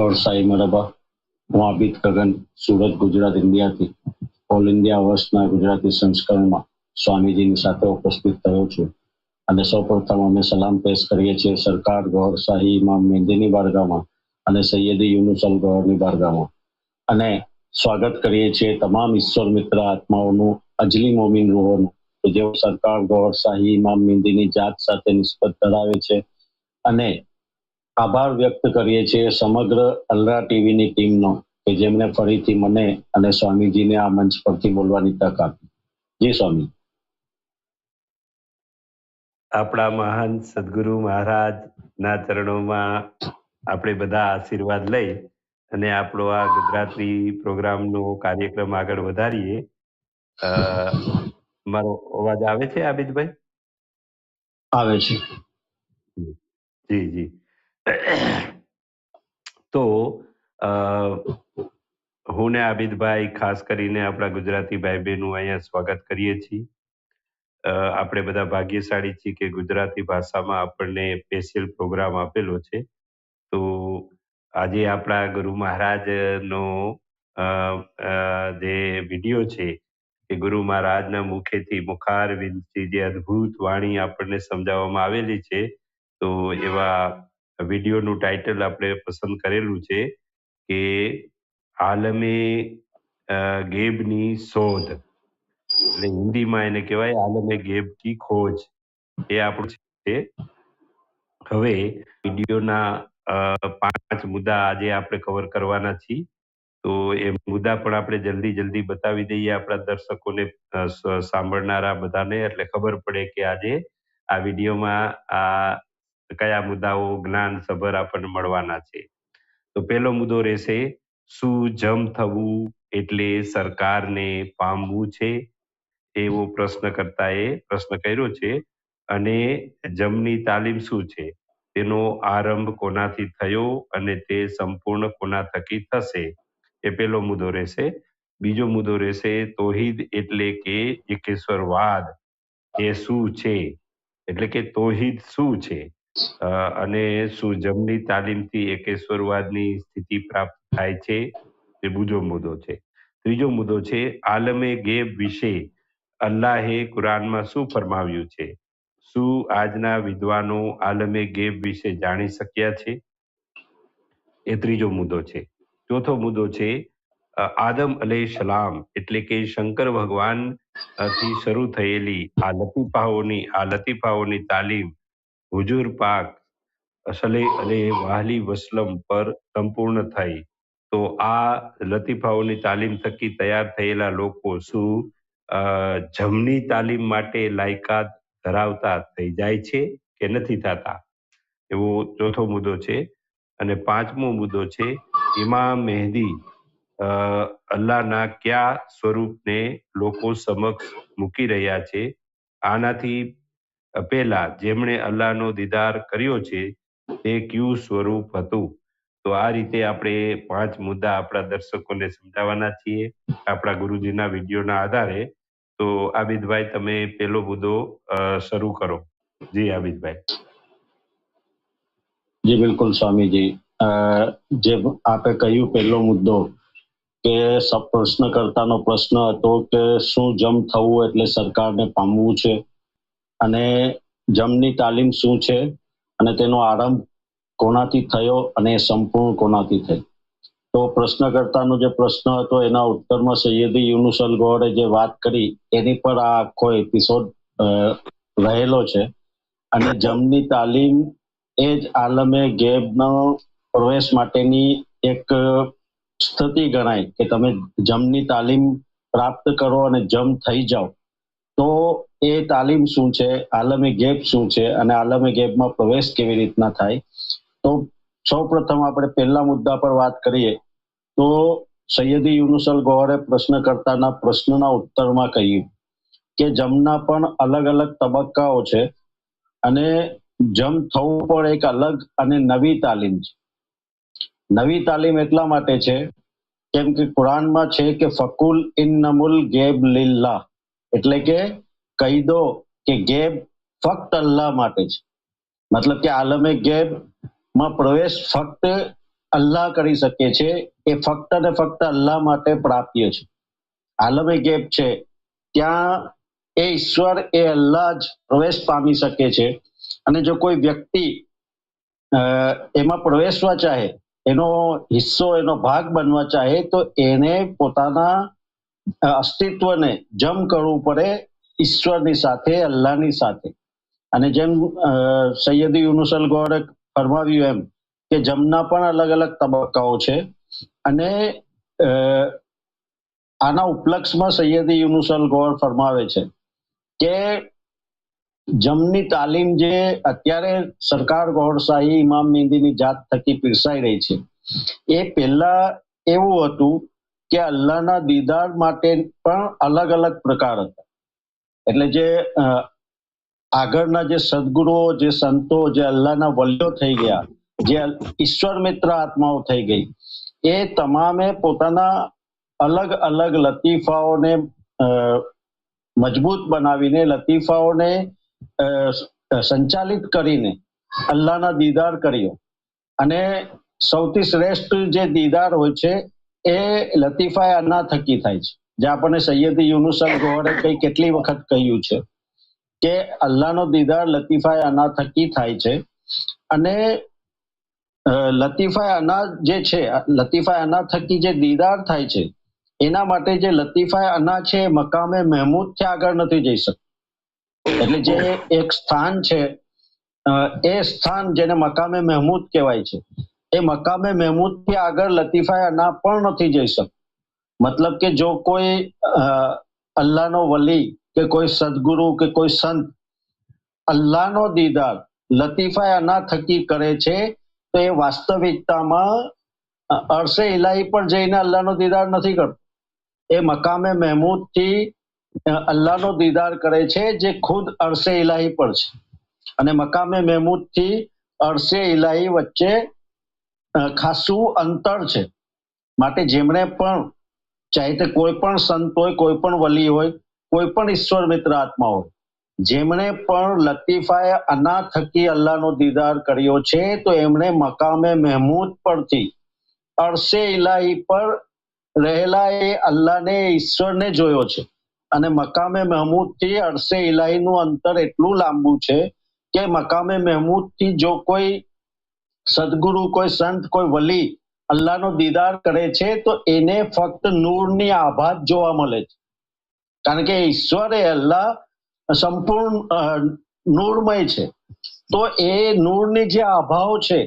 God Sai મરહબા. હું આબિદ ગગન, Surat, Gujarat, ઇન્ડિયાથી all India વર્ષના ગુજરાતી સંસ્કરણમાં સ્વામીજીની સાથે ઉપસ્થિત થયો છું. અને સૌપ્રથમ અમે સલામ પેશ કરીએ છીએ સરકાર ગોર શાહી ઇમામ મેંદીની બારગામાં અને સૈયદી યુનુસલ ગોરની બારગામાં. અને સ્વાગત કરીએ છીએ તમામ ઈશ્વર મિત્ર આત્માઓનું, અજલી મોમીન રૂહોનું, કે જેઓ સરકાર ગોર શાહી ઇમામ મેંદીની જાત સાથે નિસ્બત ધરાવે છે. અને આભાર વ્યક્ત કરીએ છીએ સમગ્ર અલ્રા ટીવીની ટીમનો, કે જેમણે ફરીથી મને અને સ્વામીજીને આ મંચ પરથી બોલવાની તક આપી. જી સ્વામી. આપણા મહાન સદગુરુ મહારાજના ચરણોમાં આપણે બધા આશીર્વાદ લઈ અને આપણો આ ગુજરાતી પ્રોગ્રામનો કાર્યક્રમ આગળ વધારીએ. મારો અવાજ આવે છે આબિદભાઈ? આવે છે. જી જી. તો હું ને આબિદભાઈ ખાસ કરીને આપણા ગુજરાતી ભાઈ બહેનનું અહીંયા સ્વાગત કરીએ છીએ. આપણે બધા ભાગ્યશાળી છીએ કે ગુજરાતી ભાષામાં આપણને સ્પેશિયલ પ્રોગ્રામ આપેલો છે. તો આજે આપણા ગુરુ મહારાજનો જે વિડીયો છે કે ગુરુ મહારાજના મુખેથી મુખારવિંદથી જે અદ્ભુત વાણી આપણને સમજાવવામાં આવેલી છે, તો એવા વિડીયોનું ટાઇટલ આપણે પસંદ કરેલું છે કે આલમે ગેબની શોધ, એટલે હિન્દીમાં એને કહેવાય આલમે ગેબ કી ખોજ. એ આપણું છે. હવે વિડીયોના 5 મુદ્દા આજે આપણે કવર કરવાના છીએ. તો એ મુદ્દા પણ આપણે જલ્દી બતાવી દઈએ આપણા દર્શકોને, સાંભળનારા બધાને, એટલે ખબર પડે કે આજે આ વિડીયોમાં આ કયા મુદ્દાઓ જ્ઞાનસભર આપણને મળવાના છે. તો પહેલો મુદ્દો રહેશે, શું જમ થવું એટલે સરકારને પામવું છે? એવો પ્રશ્નકર્તાએ પ્રશ્ન કર્યો છે. અને જમની તાલીમ શું છે, તેનો આરંભ કોનાથી થયો અને તે સંપૂર્ણ કોના થકી થશે? એ પહેલો મુદ્દો રહેશે. બીજો મુદ્દો રહેશે, તૌહીદ એટલે કે એકેશ્વરવાદ એ શું છે, એટલે કે તૌહીદ શું છે અને શું જમની તાલીમથી એકેશ્વરવાદની સ્થિતિ પ્રાપ્ત થાય છે? એ બીજો મુદ્દો છે. ત્રીજો મુદ્દો છે, આલમે ગેબ વિશે અલ્લાહે કુરાનમાં શું ફરમાવ્યું છે? શું આજના વિદ્વાનો આલમે ગેબ વિશે જાણી શક્યા છે? એ ત્રીજો મુદ્દો છે. ચોથો મુદ્દો છે, આદમ અલૈહિસ્સલામ એટલે કે શંકર ભગવાન થી શરૂ થયેલી આ લતીફાઓની તાલીમ હુજુર પાક સલ્લલ્લાહુ વસલ્લમ પર સંપૂર્ણ થઈ. તો આ લતીફાઓની તાલીમ થકી તૈયાર થયેલા લોકો શું જમની તાલીમ માટે લાયકાત ધરાવતા થઈ જાય છે કે નથી થતા? એવો ચોથો મુદ્દો છે. અને 5મો મુદ્દો છે, ઇમામ મહેદી અલ્લાહના કયા સ્વરૂપને લોકો સમક્ષ મૂકી રહ્યા છે? આનાથી પહેલા જેમણે અલ્લાહનો દીદાર કર્યો છે તે કયું સ્વરૂપ હતું? તો આ રીતે આપણે 5 મુદ્દા આપણા દર્શકોને સમજાવવાના છીએ આપણા ગુરુજીના વિડીયોના આધારે. તો આબિદભાઈ, તમે પહેલો મુદ્દો શરૂ કરો. જી આબિદભાઈ. જી બિલકુલ સ્વામીજી. જે આપે કહ્યું પહેલો મુદ્દો, કે પ્રશ્નકર્તાનો પ્રશ્ન હતો કે શું જમ થવું એટલે સરકારને પામવું છે, અને જમની તાલીમ શું છે, અને તેનો આરંભ કોનાથી થયો અને સંપૂર્ણ કોનાથી થઈ. તો પ્રશ્નકર્તાનો જે પ્રશ્ન હતો એના ઉત્તરમાં સૈયદી યુનુસલ ગોરે જે વાત કરી એની પર આ આખો એપિસોડ રહેલો છે. અને જમની તાલીમ એ જ આલમે ગેબનો પ્રવેશ માટેની એક સ્થિતિ ગણાય, કે તમે જમની તાલીમ પ્રાપ્ત કરો અને જમ થઈ જાઓ. તો એ તાલીમ શું છે, આલમે ગેબ શું છે, અને આલમે ગેબમાં પ્રવેશ કેવી રીતના થાય. તો સૌપ્રથમ આપણે પહેલા મુદ્દા પર વાત કરીએ તો સૈયદી યુનુસલ ગોરે પ્રશ્નકર્તાના પ્રશ્નના ઉત્તરમાં કહ્યું કે જમના પણ અલગ અલગ તબક્કાઓ છે, અને જમ થવું પણ એક અલગ અને નવી તાલીમ છે. નવી તાલીમ એટલા માટે છે કેમ કે કુરાનમાં છે કે ફકુલ ઇન્નમુલ ગેબ લિલ્લાહ, એટલે કે કહી દો કે ગેબ ફક્ત અલ્લાહ માટે છે. મતલબ કે આલમે ગેબ માં પ્રવેશ ફક્ત અલ્લાહ કરી શકે છે એ ફક્ત ને ફક્ત અલ્લાહ માટે પ્રાપ્ય છે. આલમે ગેપ છે ત્યાં એ ઈશ્વર એ અલ્લાહ જ પ્રવેશ પામી શકે છે. અને જો કોઈ વ્યક્તિ એમાં પ્રવેશવા ચાહે, એનો હિસ્સો, એનો ભાગ બનવા ચાહે, તો એને પોતાના અસ્તિત્વને જમ કરવું પડે ઈશ્વરની સાથે, અલ્લાહની સાથે. અને જેમ સૈયદી યુનુસલ ગોરે ફરમાવ્યું એમ કે જમના પણ અલગ અલગ તબક્કાઓ છે. અને આના ઉપલક્ષમાં સૈયદી યુનુસલ ગોર ફરમાવે છે કે જમની તાલીમ જે અત્યારે સરકાર ગોરશાહી ઇમામ મેંદીની જાત થકી પીરસાઈ રહી છે, એ પહેલા એવું હતું કે અલ્લાહના દીદાર માટે પણ અલગ અલગ પ્રકાર હતા. એટલે જે આગળના જે સદગુરુઓ, જે સંતો, જે અલ્લાહના વલ્યો થઈ ગયા, જે ઈશ્વર મિત્ર આત્માઓ થઈ ગઈ, એ તમામે પોતાના અલગ અલગ લતીફાઓને મજબૂત બનાવીને, લતીફાઓને સંચાલિત કરીને અલ્લાહના દીદાર કર્યો. અને સૌથી શ્રેષ્ઠ જે દીદાર હોય છે એ લતીફાએ અના થકી થાય છે. જે આપણને સૈયદી યુનુસલ ગોહરે કેટલી વખત કહ્યું છે કે અલ્લાહનો દીદાર લતીફાએ અના થકી થાય છે. અને લતીફાએ અના જે છે, લતીફાએ અના થકી જે દીદાર થાય છે, એના માટે જે લતીફાએ અના છે મકામે મહેમૂદથી આગળ નથી જઈ શકતું. એટલે જે એક સ્થાન છે, એ સ્થાન જેને મકામે મહેમૂદ કહેવાય છે, એ મકામે મહેમૂદથી આગળ લતીફાએ અના પણ નથી જઈ શકતું. મતલબ કે જો કોઈ અલ્લાહનો વલી કે કોઈ સદગુરુ કે કોઈ સંત અલ્લાહનો દીદાર લતીફાએ અના થકી કરે છે, તો એ વાસ્તવિકતામાં અરસે ઇલાહી પર જઈને અલ્લાહનો દીદાર નથી કરતો. એ મકામે મહેમૂદથી અલ્લાહનો દીદાર કરે છે, જે ખુદ અરસે ઇલાહી પર છે. અને મકામે મહેમૂદથી અરસે ઇલાહી વચ્ચે ખાસું અંતર છે. માટે જેમણે પણ, ચાહે તે કોઈ પણ સંત હોય, કોઈ પણ વલી હોય, કોઈ પણ ઈશ્વર મિત્ર આત્મા હોય, જેમણે પણ લતીફાએ અના થકી અલ્લાહનો દીદાર કર્યો છે, તો એમણે મકામે મહેમૂદ પરથી અરસે ઇલાહી પર રહેલા એ અલ્લાહને, ઈશ્વરને જોયો છે. અને મકામે મહેમૂદથી અરસે ઇલાહીનું અંતર એટલું લાંબુ છે કે મકામે મહેમૂદથી જો કોઈ સદગુરુ, કોઈ સંત, કોઈ વલી અલ્લાહનો દીદાર કરે છે, તો એને ફક્ત નૂરની આભા જ જોવા મળે છે. કારણ કે ઈશ્વર એ અલ્લાહ સંપૂર્ણ નૂરમય છે. તો એ નૂરની જે આભાઓ છે,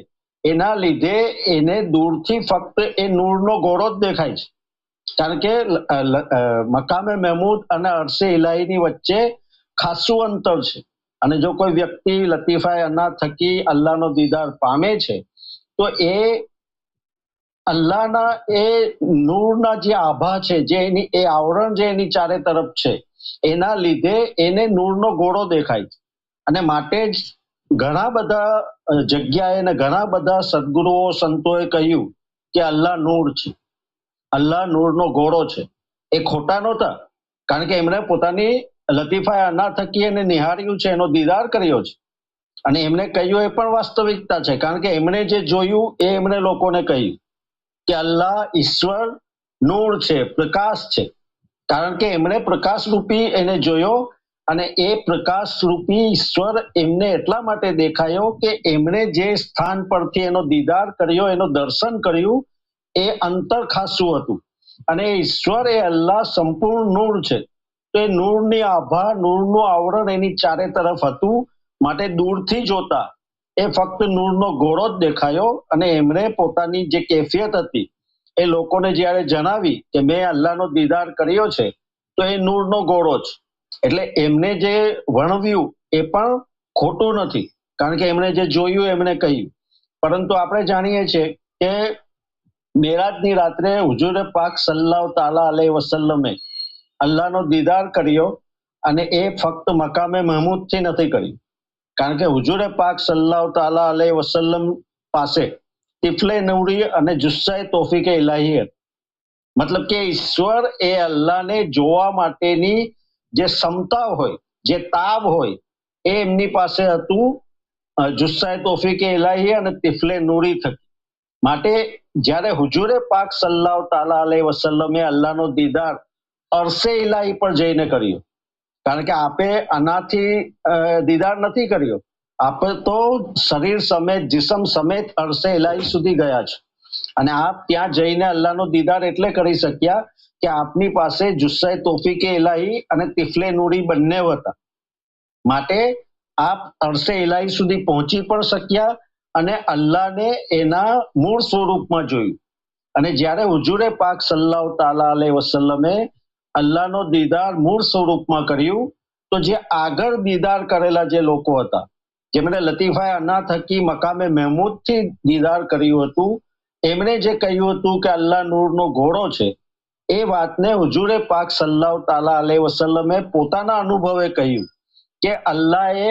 એના લીધે એને દૂરથી ફક્ત એ નૂરનો ગોળો જ દેખાય છે. કારણ કે મકામે મહેમૂદ અને અરસે ઇલાહીની વચ્ચે ખાસું અંતર છે. અને જો કોઈ વ્યક્તિ લતીફાએ અના થકી અલ્લાહનો દીદાર પામે છે, તો એ અલ્લાહના એ નૂરના જે આભા છે, જે એની એ આવરણ જે એની ચારે તરફ છે, એના લીધે એને નૂરનો ગોળો દેખાય છે. અને માટે જ ઘણા બધા જગ્યાએ ને ઘણા બધા સદગુરુઓ, સંતોએ કહ્યું કે અલ્લાહ નૂર છે, અલ્લાહ નૂરનો ગોળો છે. એ ખોટા નહોતા, કારણ કે એમણે પોતાની લતીફાએ અના થકી એને નિહાળ્યું છે, એનો દીદાર કર્યો છે. અને એમને કહ્યું એ પણ વાસ્તવિકતા છે, કારણ કે એમણે જે જોયું એ એમણે લોકોને કહ્યું કે અલ્લાહ ઈશ્વર નૂર છે, પ્રકાશ છે. કારણ કે એમણે પ્રકાશ રૂપી એને જોયો. અને એ પ્રકાશ રૂપી ઈશ્વર એમને એટલા માટે દેખાયો કે એમણે જે સ્થાન પરથી એનો દીદાર કર્યો, એનો દર્શન કર્યું, એ અંતર ખાસું હતું. અને ઈશ્વર એ અલ્લાહ સંપૂર્ણ નૂર છે. તો એ નૂરની આભા, નૂરનું આવરણ એની ચારે તરફ હતું. માટે દૂરથી જોતા એ ફક્ત નૂરનો ગોળો જ દેખાયો. અને એમણે પોતાની જે કેફિયત હતી એ લોકોને જ્યારે જણાવી કે મેં અલ્લાહનો દીદાર કર્યો છે, તો એ નૂરનો ગોળો છે. એટલે એમને જે વર્ણવ્યું એ પણ ખોટું નથી, કારણ કે એમણે જે જોયું એમણે કહ્યું. પરંતુ આપણે જાણીએ છીએ કે મેરાજની રાત્રે હુજુરે પાક સલ્લલ્લાહુ તાલા અલૈહિ વસલ્લમે અલ્લાહનો દીદાર કર્યો. અને એ ફક્ત મકામે મહેમૂદથી નથી કર્યું, કારણ કે હુજુરે પાક સલ્લલ્લાહુ તાલા અલૈહિ વસલ્લમ પાસે તિફલે નૂરી અને જુસ્સાએ તોફીકે ઇલાહી. મતલબ કે ઈશ્વર એ અલ્લાહને જોવા માટેની જે ક્ષમતા હોય, જે તાબ હોય, એ એમની પાસે હતું જુસ્સાએ તોફીકે ઇલાહી અને તિફલે નૂરી થકી. માટે જ્યારે હુજુરે પાક સલ્લાહ તાલા અલૈહિ વસલ્લમે અલ્લાહનો દીદાર અરસે ઇલાહી પર જઈને કર્યો. કારણ કે આપે આનાથી દીદાર નથી કર્યો, આપણે તો શરીર સમેત જિસ્મ સમેત અરસે ઇલાહી સુધી ગયા છે. અને આપ ત્યાં જઈને અલ્લાહનો દીદાર એટલે કરી શક્યા કે આપની પાસે જુસ્સાએ તોફીકે ઇલાહી અને તિફલે નૂરી બંને હતા. માટે આપ અરસે ઇલાહી સુધી પહોંચી પણ શક્યા અને અલ્લાહને એના મૂળ સ્વરૂપમાં જોયું. અને જ્યારે હુજુરે પાક સલ્લાહ તાલા અલૈહિ વસલ્લમે અલ્લાહનો દીદાર મૂળ સ્વરૂપમાં કર્યું, તો જે આગળ દીદાર કરેલા જે લોકો હતા, જેમણે લતીફાએ અના થકી મકામે મહેમૂદથી દીદાર કર્યું હતું, એમણે જે કહ્યું હતું કે અલ્લાહ નૂરનો ઘોડો છે, એ વાતને હુજુરે પાક સલ્લાહ તાલા અલૈહિ વસલ્લમે પોતાના અનુભવે કહ્યું કે અલ્લાહે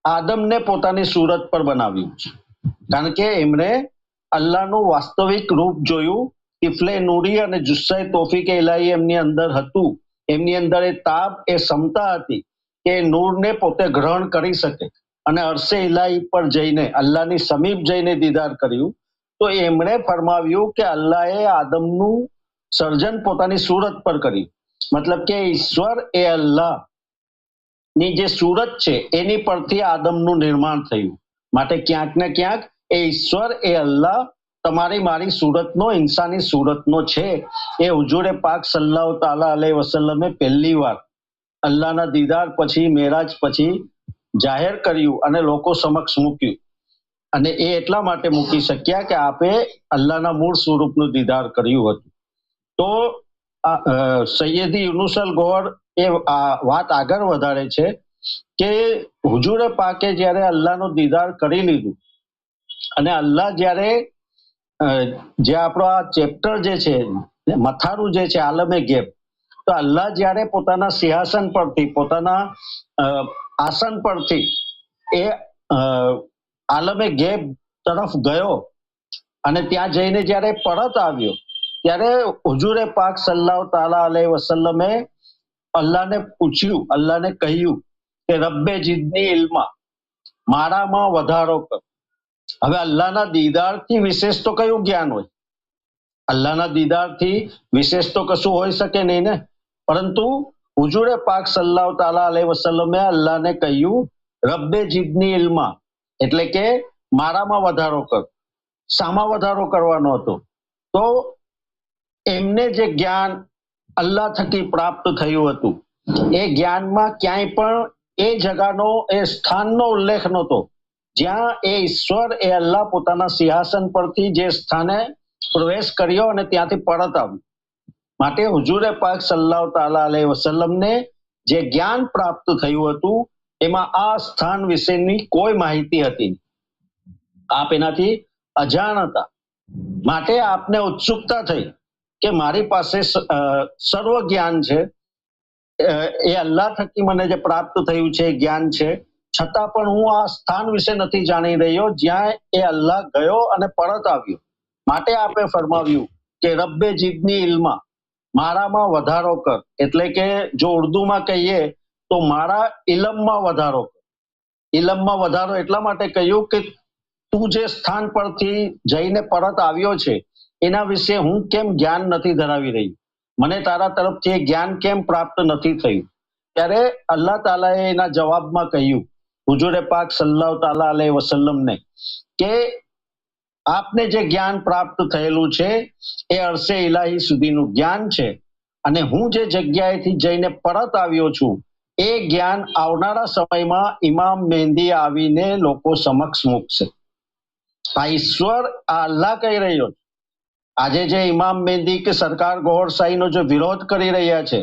આદમને પોતાની સુરત પર બનાવ્યું છે. કારણ કે એમણે અલ્લાહનું વાસ્તવિક રૂપ જોયું. તિફલે નૂરી અને જુસ્સાએ તોફીકે ઇલાહી એમની અંદર હતું. એમની અંદર એ તાબ, એ ક્ષમતા હતી કે નૂરને પોતે ગ્રહણ કરી શકે અને અરસે ઇલાહી પર જઈને અલ્લાહની સમીપ જઈને દીદાર કર્યું. તો એમણે ફરમાવ્યું કે અલ્લાહે આદમનું સર્જન પોતાની સુરત પર કર્યું. મતલબ કે ઈશ્વર એ અલ્લાહ ની જે સુરત છે એની પરથી આદમનું નિર્માણ થયું. માટે ક્યાંક ને ક્યાંક એ ઈશ્વર એ અલ્લાહ તમારી મારી સુરતનો, ઇન્સાની સુરતનો છે. એ હુજુરે પાક સલ્લાહ તાલા અલૈહિ વસલ્લમે પહેલી વાર અલ્લાહના દીદાર પછી, મેરાજ પછી જાહેર કર્યું અને લોકો સમક્ષ મૂક્યું. અને એ એટલા માટે મૂકી શક્યા કે આપે અલ્લાહના મૂળ સ્વરૂપનું દીદાર કર્યું હતું. તો સૈયદી યુનુસલ ગોર એ વાત આગળ વધારે છે કે હુજુરે પાકે જ્યારે અલ્લાહનો દીદાર કરી લીધું અને અલ્લાહ જ્યારે જે આપણો આ ચેપ્ટર જે છે, મથારું જે છે આલમે ગેબ, તો અલ્લાહ જ્યારે પોતાના સિંહાસન પરથી, પોતાના આસન પરથી એ આલમે ગેબ તરફ ગયો અને ત્યાં જઈને જ્યારે પરત આવ્યો, ત્યારે હુજુરે પાક સલ્લાહ તાલા અલૈહિ વસલ્લમે અલ્લાહને પૂછ્યું, અલ્લાહને કહ્યું કે રબ્બે જીદની ઇલ્મા, મારામાં વધારો કર. હવે અલ્લાહના દીદારથી વિશેષ તો કયું જ્ઞાન હોય? અલ્લાહના દીદારથી વિશેષ તો કશું હોઈ શકે નહીં ને. પરંતુ હુજુરે પાક સલ્લાહ તાલા અલૈહિ વસલ્લમે અલ્લાહને કહ્યું રબ્બે જીદની ઇલ્મા, એટલે કે મારામાં વધારો કર. શામાં વધારો કરવાનો હતો? તો એમને જે જ્ઞાન અલ્લાહ થકી પ્રાપ્ત થયું હતું, એ જ્ઞાનમાં ક્યાંય પણ એ જગાનો, એ સ્થાનનો ઉલ્લેખ નહોતો જ્યાં એ ઈશ્વર એ અલ્લાહ પોતાના સિંહાસન પરથી જે સ્થાને પ્રવેશ કર્યો અને ત્યાંથી પરત આવ્યું. માટે હુજુરે પાક સલ્લાહ તાલા અલૈહિ વસલ્લમને જે જ્ઞાન પ્રાપ્ત થયું હતું એમાં આ સ્થાન વિશેની કોઈ માહિતી હતી. આપ એનાથી અજાણ હતા. માટે આપને ઉત્સુકતા થઈ કે મારી પાસે સર્વ જ્ઞાન છે, એ અલ્લાહ થકી મને જે પ્રાપ્ત થયું છે જ્ઞાન છે, છતાં પણ હું આ સ્થાન વિશે નથી જાણી રહ્યો જ્યાં એ અલ્લાહ ગયો અને પરત આવ્યો. માટે આપે ફરમાવ્યું કે રબ્બે જીદની ઇલ્મા, મારામાં વધારો કર. એટલે કે જો ઉર્દુમાં કહીએ તો મારા ઇલમમાં વધારો કર. ઇલમમાં વધારો એટલા માટે કહ્યું કે તું જે સ્થાન પરથી જઈને પરત આવ્યો છે એના વિશે હું કેમ જ્ઞાન નથી ધરાવી રહી, મને તારા તરફથી એ જ્ઞાન કેમ પ્રાપ્ત નથી થયું. ત્યારે અલ્લાહ તાલાએ એના જવાબમાં કહ્યું હુજુરે પાક સલ્લાહ તાલા અલૈહિ વસલ્લમને કે આપને જે જ્ઞાન પ્રાપ્ત થયેલું છે એ અરસે ઇલાહી સુધીનું જ્ઞાન છે અને હું જે જગ્યાએથી જઈને પરત આવ્યો છું એ જ્ઞાન આવનારા સમયમાં ઇમામ મહેંદી આવીને લોકો સમક્ષ મૂકશે. આ ઈશ્વર, આ અલ્લાહ કહી રહ્યો છે. આજે જે ઇમામ મહેંદી કે સરકાર ગોહર શાહીનો જે વિરોધ કરી રહ્યા છે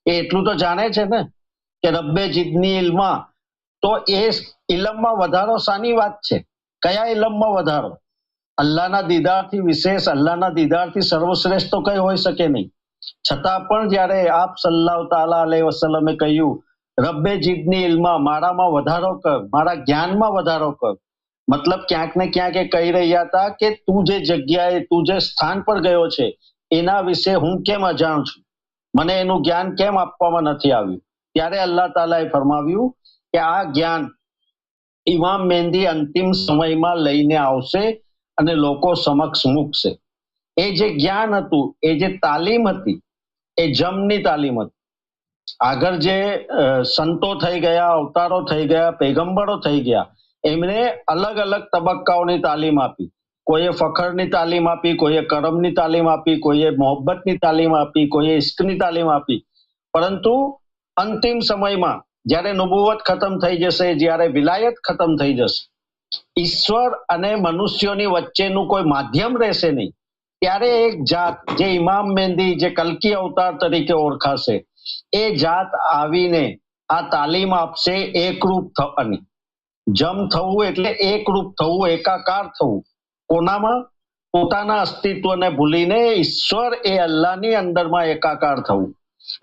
એ એટલું તો જાણે છે ને કે રબ્બે જીદની ઇલ્મા, તો એ ઇલમમાં વધારો શાની વાત છે? કયા ઇલમમાં વધારો? અલ્લાહના દીદારથી વિશેષ, અલ્લાહના દીદારથી સર્વશ્રેષ્ઠ તો કઈ હોઈ શકે નહીં. છતાં પણ જ્યારે આપ સલ્લાહ તાલા અલૈહિ વસલ્લમે કહ્યું રબ્બે જીદની ઇલ્મા, મારામાં વધારો કર, મારા જ્ઞાનમાં વધારો કર, મતલબ ક્યાંક ને ક્યાંક એ કહી રહ્યા હતા કે તું જે જગ્યાએ, તું જે સ્થાન પર ગયો છે એના વિશે હું કેમ અજાણ છું, મને એનું જ્ઞાન કેમ આપવામાં નથી આવ્યું. ત્યારે અલ્લાહ તાલાએ ફરમાવ્યું કે આ જ્ઞાન ઇમામ મહેંદી અંતિમ સમયમાં લઈને આવશે અને લોકો સમક્ષ મૂકશે. એ જે જ્ઞાન હતું, એ જે તાલીમ હતી, એ જમની તાલીમ હતી. આગળ જે સંતો થઈ ગયા, અવતારો થઈ ગયા, પૈગંબરો થઈ ગયા, એમણે અલગ અલગ તબક્કાઓની તાલીમ આપી. કોઈએ ફખરની તાલીમ આપી, કોઈએ કરમની તાલીમ આપી, કોઈએ મોહબ્બતની તાલીમ આપી, કોઈએ ઇશ્કની તાલીમ આપી. પરંતુ અંતિમ સમયમાં જ્યારે નબુવત ખતમ થઈ જશે, જ્યારે વિલાયત ખતમ થઈ જશે, ઈશ્વર અને મનુષ્યોની વચ્ચેનું કોઈ માધ્યમ રહેશે નહીં, ત્યારે એક જાત જે ઇમામ મેંદી, જે કલ્કી અવતાર તરીકે ઓળખાશે, એ જાત આવીને આ તાલીમ આપશે એકરૂપ થવાની. જમ થવું એટલે એકરૂપ થવું, એકાકાર થવું. કોનામાં? પોતાના અસ્તિત્વને ભૂલીને ઈશ્વર એ અલ્લાહની અંદરમાં એકાકાર થવું.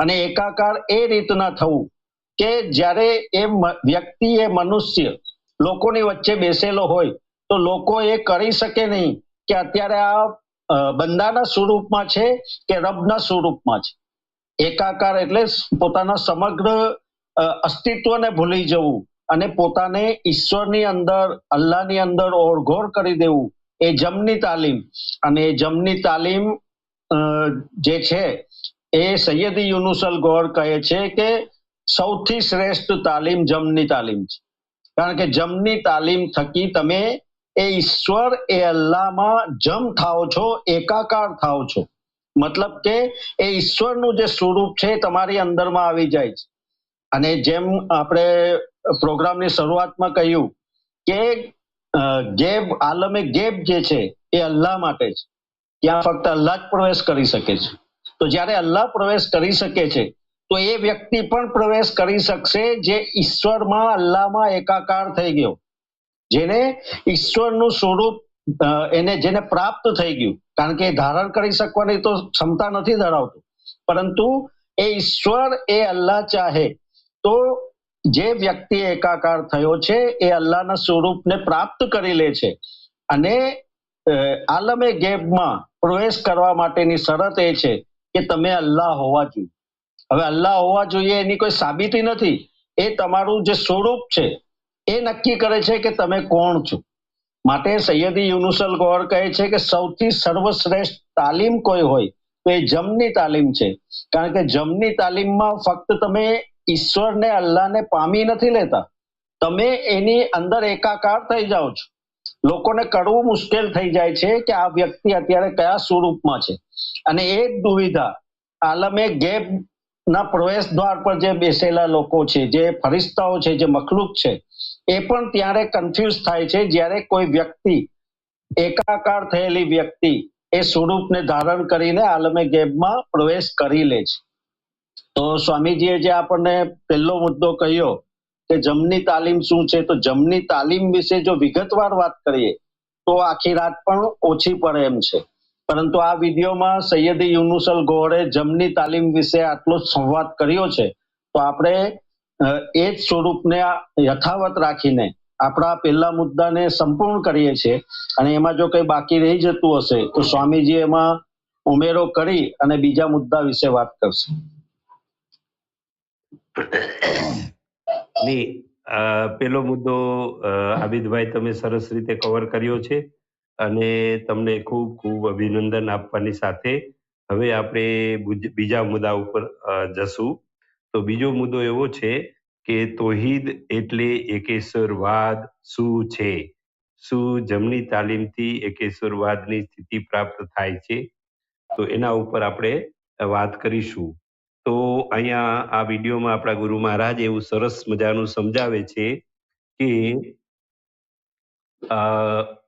અને એકાકાર એ રીતના થવું કે જ્યારે એ વ્યક્તિ, એ મનુષ્ય લોકોની વચ્ચે બેસેલો હોય તો લોકો એ કરી શકે નહીં કે અત્યારે આ બંદાના સ્વરૂપમાં છે કે રબના સ્વરૂપમાં છે. એકાકાર એટલે પોતાના સમગ્ર અસ્તિત્વને ભૂલી જવું અને પોતાને ઈશ્વરની અંદર, અલ્લાહની અંદર ઓળઘોળ કરી દેવું, એ જમની તાલીમ. અને એ જમની તાલીમ જે છે એ સૈયદી યુનુસલ ગોર કહે છે કે સૌથી શ્રેષ્ઠ તાલીમ જમની તાલીમ છે. કારણ કે જમની તાલીમ થકી તમે એ ઈશ્વર, એ અલ્લાહમાં જમ થાઓ છો, એકાકાર થાઓ છો. મતલબ કે એ ઈશ્વરનું જે સ્વરૂપ છે તમારી અંદરમાં આવી જાય છે. અને જેમ આપણે પ્રોગ્રામની શરૂઆતમાં કહ્યું કે ગેબ, આલમે ગેબ જે છે એ અલ્લાહ માટે છે. ત્યાં ફક્ત અલ્લાહ જ પ્રવેશ કરી શકે છે. તો જ્યારે અલ્લાહ પ્રવેશ કરી શકે છે તો એ વ્યક્તિ પણ પ્રવેશ કરી શકશે જે ઈશ્વરમાં, અલ્લાહમાં એકાકાર થઈ ગયો, જેને ઈશ્વરનું સ્વરૂપ જેને પ્રાપ્ત થઈ ગયું. કારણ કે ધારણ કરી શકવાની તો ક્ષમતા નથી ધરાવતું, પરંતુ એ ઈશ્વર, એ અલ્લાહ ચાહે તો જે વ્યક્તિ એકાકાર થયો છે એ અલ્લાહના સ્વરૂપને પ્રાપ્ત કરી લે છે. અને આલમે ગેબમાં પ્રવેશ કરવા માટેની શરત એ છે કે તમે અલ્લાહ હોવા જોઈએ. હવે અલ્લાહ હોવા જોઈએ એની કોઈ સાબિતી નથી, એ તમારું જે સ્વરૂપ છે એ નક્કી કરે છે કે તમે કોણ છો. માટે સૈયદી યુનુસલ ગોર કહે છે કે સૌથી સર્વશ્રેષ્ઠ તાલીમ કોઈ હોય તો એ જમની તાલીમ છે. કારણ કે જમની તાલીમમાં ફક્ત તમે ઈશ્વરને, અલ્લાહને પામી નથી લેતા, તમે એની અંદર એકાકાર થઈ જાઓ છો. લોકોને કડવું મુશ્કેલ થઈ જાય છે કે આ વ્યક્તિ અત્યારે કયા સ્વરૂપમાં છે. અને એ જ દુવિધા આલમે ગેબ ના પ્રવેશ દ્વાર પર જે બેસેલા લોકો છે, જે ફરિશ્તાઓ છે, જે મખલુક છે, એ પણ ત્યારે કન્ફ્યુઝ થાય છે જ્યારે કોઈ વ્યક્તિ, એકાકાર થયેલી વ્યક્તિ, એ સ્વરૂપને ધારણ કરીને આલમે ગેબમાં પ્રવેશ કરી લે છે. તો સ્વામીજીએ જે આપણને પહેલો મુદ્દો કહ્યો કે જમની તાલીમ શું છે, તો જમની તાલીમ વિશે જો વિગતવાર વાત કરીએ તો આખી રાત પણ ઓછી પડે એમ છે. પરંતુ આ વિડીયોમાં સૈયદી યુનુસલ ગોરે જમની તાલીમ વિશે આટલો સંવાદ કર્યો છે, તો આપણે એ જ સ્વરૂપને યથાવત રાખીને આપણા પહેલા મુદ્દાને સંપૂર્ણ કરીએ છીએ. અને એમાં જો કંઈ બાકી રહી જતું હશે તો સ્વામીજી એમાં ઉમેરો કરી અને બીજા મુદ્દા વિશે વાત કરશે. પેલો મુદ્દો આબિદભાઈ તમે સરસ રીતે કવર કર્યો છે અને તમને ખૂબ ખૂબ અભિનંદન આપવાની સાથે હવે આપણે બીજા મુદ્દા ઉપર જશું. તો બીજો મુદ્દો એવો છે કે તૌહીદ એટલે એકેશ્વરવાદ શું છે? શું જમની તાલીમથી એકેશ્વરવાદની સ્થિતિ પ્રાપ્ત થાય છે? તો એના ઉપર આપણે વાત કરીશું. તો અહીંયા આ વિડીયોમાં આપણા ગુરુ મહારાજ એવું સરસ મજાનું સમજાવે છે કે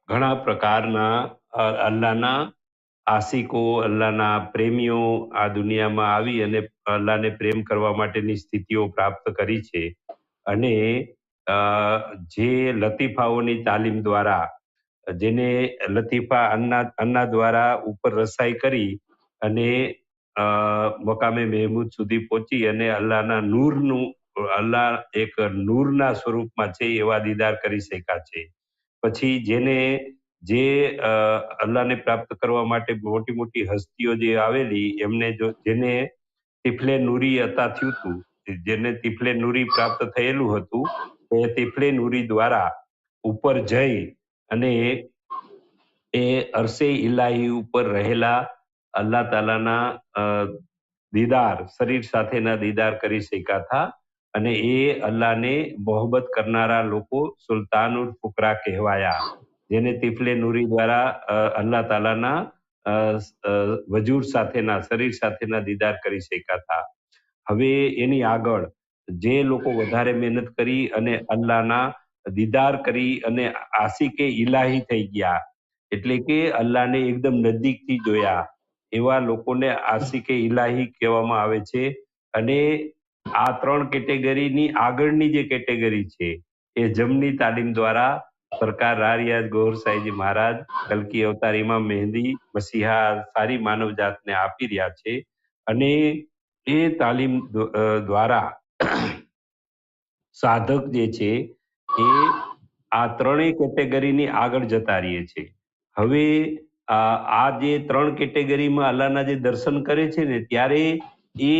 ઘણા પ્રકારના અલ્લાહના આશિકો, અલ્લાહના પ્રેમીઓ આ દુનિયામાં આવી અને અલ્લાહને પ્રેમ કરવા માટેની સ્થિતિઓ પ્રાપ્ત કરી છે. અને જે લતીફાઓની તાલીમ દ્વારા, જેને લતીફા અન્ના દ્વારા ઉપર રસાઈ કરી અને મકામે મહેમૂદ સુધી પહોંચી અને અલ્લાહના નૂરનું, અલ્લાહ એક નૂરના સ્વરૂપમાં છે એવા દીદાર કરી શક્યા છે. પછી જે અલ્લાહને પ્રાપ્ત કરવા માટે મોટી મોટી હસ્તીઓ જે આવેલી, એમને જેને તિફલે નૂરી અતા થયું હતું, જેને તિફલે નૂરી પ્રાપ્ત થયેલું હતું, એ તિફલે નૂરી દ્વારા ઉપર જઈ અને એ અરશે ઇલાહી ઉપર રહેલા અલ્લાહ તાલાના દીદાર, શરીર સાથેના દીદાર કરી શક્યા હતા. અને એ અલ્લાહને મોહબ્બત કરનારા લોકો સુલતાનુલ ફુકરા કહેવાયા, જેને તિફલે નૂરી દ્વારા અલ્લાહ તાલાના વજૂદ સાથેના, શરીર સાથેના દીદાર કરી શક્યા હતા. હવે એની આગળ જે લોકો વધારે મહેનત કરી અને અલ્લાહના દીદાર કરી અને આશિકે ઇલાહી થઈ ગયા, એટલે કે અલ્લાહને એકદમ નજીકથી જોયા, એવા લોકોને આશિકે ઇલાહી કહેવામાં આવે છે. અને આ 3 કેટેગરીની આગળની જે કેટેગરી છે એ જમની તાલીમ દ્વારા સરકાર રારિયાઝ ગોહર સાહેબજી મહારાજ, કલકી અવતાર ઇમામ મહેંદી મસીહા સારી માનવ જાતને આપી રહ્યા છે. અને એ તાલીમ દ્વારા સાધક જે છે એ આ 3 કેટેગરીની આગળ જતા રહીએ છે. હવે આ જે 3 કેટેગરીમાં અલ્લાહના જે દર્શન કરે છે ને, ત્યારે એ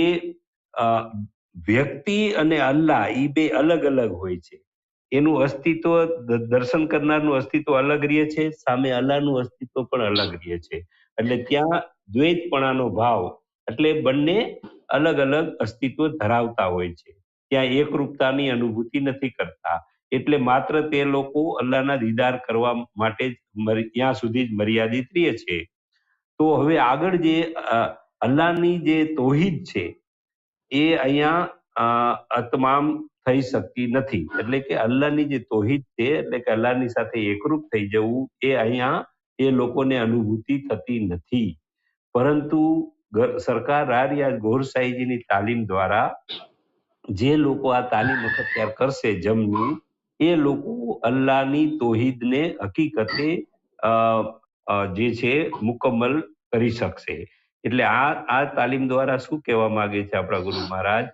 વ્યક્તિ અને અલ્લાહ એ બે અલગ અલગ હોય છે. એનું અસ્તિત્વ, દર્શન કરનારનું અસ્તિત્વ અલગ રહે છે, સામે અલ્લાહનું અસ્તિત્વ પણ અલગ રહે છે. એટલે ત્યાં દ્વૈતપણાનો ભાવ, એટલે બંને અલગ અલગ અસ્તિત્વ ધરાવતા હોય છે. ત્યાં એકરૂપતાની અનુભૂતિ નથી કરતા. એટલે માત્ર તે લોકો અલ્લાહના દીદાર કરવા માટે ત્યાં સુધી જ મર્યાદિત રહે છે. તો હવે આગળ જે અલ્લાહની જે તૌહીદ છે એ અહીંયા તમામ થઈ શકતી નથી. એટલે કે અલ્લાહની જે તૌહીદ છે, એટલે કે અલ્લાહની સાથે એકરૂપ થઈ જવું, એ અહીંયા એ લોકોને અનુભૂતિ થતી નથી. પરંતુ સરકાર રારિયાઝ ગોહર સાહેબજીની તાલીમ દ્વારા જે લોકો આ તાલીમ અખત્યાર કરશે જમની, એ લોકો અલ્લાહની તૌહીદને હકીકતે જે છે મુકમ્મલ કરી શકશે. એટલે આ તાલીમ દ્વારા શું કહેવા માંગે છે આપણા ગુરુ મહારાજ,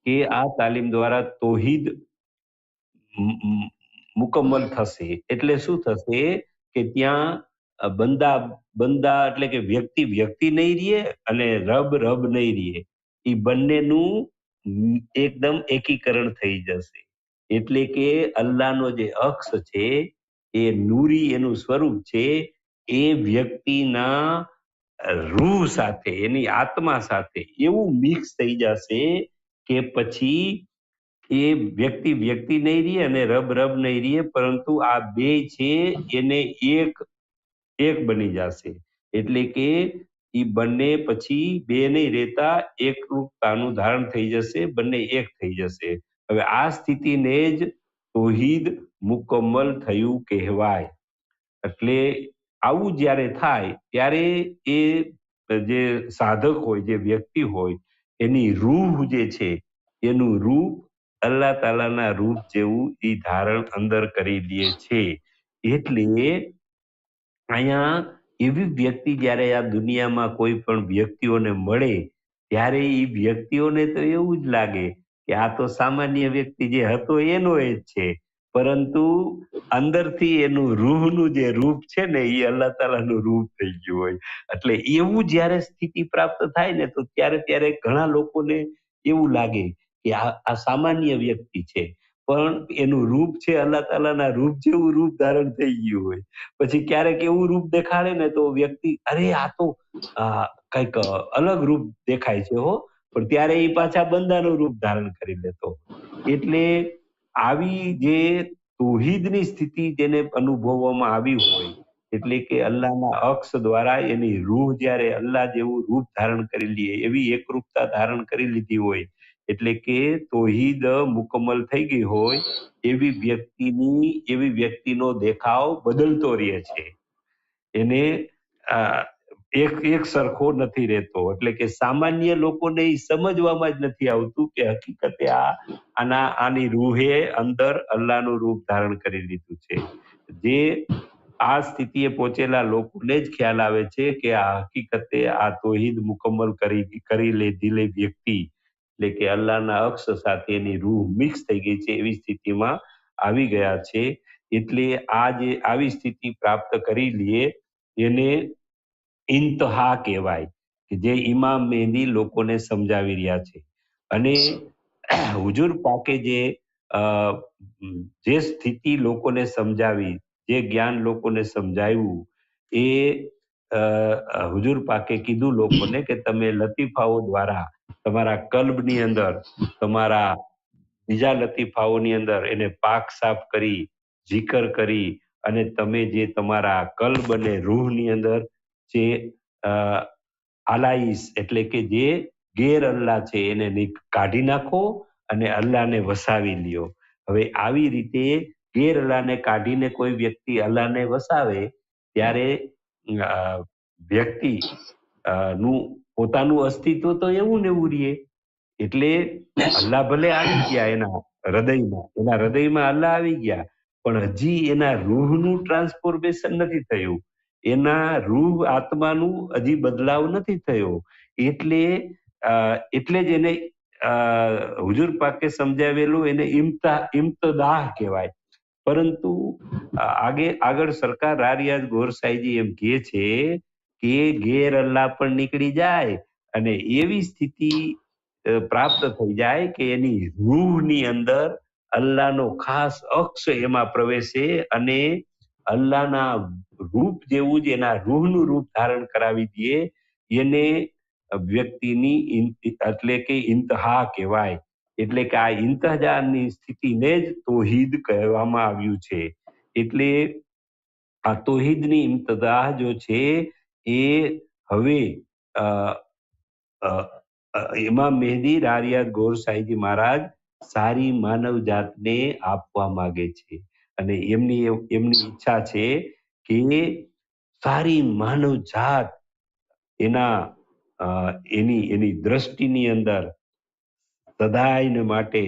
કે આ તાલીમ દ્વારા તૌહીદ મુકમ્મલ થશે. એટલે શું થશે કે ત્યાં બંદા એટલે કે વ્યક્તિ નહીં રહે અને રબ નહીં રહે. એ બંનેનું એકદમ એકીકરણ થઈ જશે. એટલે કે અલ્લાહનો જે અક્ષ છે એ નૂરી એનું સ્વરૂપ છે, એ વ્યક્તિના રૂહ સાથે, એની આત્મા સાથે એવું મિક્સ થઈ જશે કે પછી એ વ્યક્તિ નહીં રહે અને રબ નહીં રહે, પરંતુ આ બે છે એને એક બની જશે. એટલે કે એ બંને પછી બે નહીં રહેતા, એકરૂપતાનું ધારણ થઈ જશે, બંને એક થઈ જશે. હવે આ સ્થિતિને જ તૌહીદ મુકમ્મલ થયું કહેવાય. એટલે આવું જ્યારે થાય ત્યારે એ જે સાધક હોય, જે વ્યક્તિ હોય, એની રૂહ જે છે, એનું રૂપ અલ્લાહ તાલાના રૂપ જેવું એ ધારણ અંદર કરી લે છે. એટલે અહીંયા એવી વ્યક્તિ જ્યારે આ દુનિયામાં કોઈ પણ વ્યક્તિઓને મળે, ત્યારે એ વ્યક્તિઓને તો એવું જ લાગે કે આ તો સામાન્ય વ્યક્તિ જે હતો એનો જ છે, પરંતુ અંદરથી એનું રૂહનું જે રૂપ છે ને, એ અલ્લાહ તાલાનું રૂપ થઈ ગયું હોય. એટલે એવું જ્યારે સ્થિતિ પ્રાપ્ત થાય ને, તો ત્યારે ઘણા લોકોને એવું લાગે કે આ સામાન્ય વ્યક્તિ છે, પણ એનું રૂપ છે અલ્લાહ તાલાના રૂપ જેવું રૂપ ધારણ થઈ ગયું હોય. પછી ક્યારેક એવું રૂપ દેખાડે ને, તો વ્યક્તિ, અરે આ તો કઈક અલગ રૂપ દેખાય છે હો, પણ ત્યારે એ પાછા બંદાનું રૂપ ધારણ કરી લેતો. એટલે આવી જે તૌહીદની સ્થિતિ જેને અનુભવવામાં આવી હોય, એટલે કે અલ્લાહના અક્ષ દ્વારા એની રૂહ જ્યારે અલ્લાહ જેવું રૂપ ધારણ કરી લે, એવી એકરૂપતા ધારણ કરી લીધી હોય, એટલે કે તૌહીદ મુકમ્મલ થઈ ગઈ હોય, એવી વ્યક્તિનો દેખાવ બદલતો રહે છે. એને એક સરખો નથી રહેતો. એટલે કે સામાન્ય લોકોને એ સમજવામાં જ નથી આવતું કે હકીકતે આની રૂહે અંદર અલ્લાહનું રૂપ ધારણ કરી લીધું છે. જે આ સ્થિતિએ પહોંચેલા લોકોને જ ખ્યાલ આવે છે કે આ હકીકતે આ તૌહીદ મુકમ્મલ કરી લીધેલી વ્યક્તિ, એટલે કે અલ્લાહના અક્ષ સાથે એની રૂહ મિક્સ થઈ ગઈ છે, એવી સ્થિતિમાં આવી ગયા છે. એટલે આ જે આવી સ્થિતિ પ્રાપ્ત કરી લઈએ, એને ઇન્તહા કહેવાય, કે જે ઇમામ મહેંદી લોકોને સમજાવી રહ્યા છે. અને હુજુર પાકે જે સ્થિતિ લોકોને સમજાવી, જે જ્ઞાન લોકોને સમજાવ્યું, એ હુજુર પાકે કીધું લોકોને કે તમે લતીફાઓ દ્વારા તમારા કલ્બની અંદર, તમારા બીજા લતીફાઓની અંદર એને પાક સાફ કરી, જીકર કરી, અને તમે જે તમારા કલ્બ અને રૂહની અંદર જે આલાઈસ એટલે કે જે ગેર અલ્લાહ છે એને કાઢી નાખો અને અલ્લાહને વસાવી લ્યો. હવે આવી રીતે ગેર અલ્લાહને કાઢીને કોઈ વ્યક્તિ અલ્લાહને વસાવે ત્યારે વ્યક્તિ નું પોતાનું અસ્તિત્વ તો એવું ને એવું રહે. એટલે અલ્લાહ ભલે આવી ગયા એના હૃદયમાં અલ્લાહ આવી ગયા, પણ હજી એના રૂહનું ટ્રાન્સફોર્મેશન નથી થયું, એના રૂહ આત્માનું હજી બદલાવ નથી થયો. એટલે જ એને હુજુર પાકે સમજાવેલું એને ઇમ્તદાહ કહેવાય. પરંતુ આગળ સરકાર રારિયાઝ ગોરસાઈજી એમ કહે છે કે ગેર અલ્લાહ પણ નીકળી જાય અને એવી સ્થિતિ પ્રાપ્ત થઈ જાય કે એની રૂહની અંદર અલ્લાહનો ખાસ અક્ષ એમાં પ્રવેશે અને અલ્લાહના રૂપ જેવું જ એના રૂહનું રૂપ ધારણ કરાવી દે. એને વ્યક્તિની એટલે કે ઇન્તહા કહેવાય. એટલે કે આ ઇન્તજાની સ્થિતિને જ તૌહીદ કહેવામાં આવ્યું છે. એટલે આ તૌહીદની ઇમ્તદાહ જો છે એ હવે ઇમામ મહેદી રારિયાત ગોર સાઈજી મહારાજ સારી માનવ જાતને આપવા માંગે છે. અને એમની ઈચ્છા છે કે સારી માનવ જાત એની દ્રષ્ટિની અંદર સદાયને માટે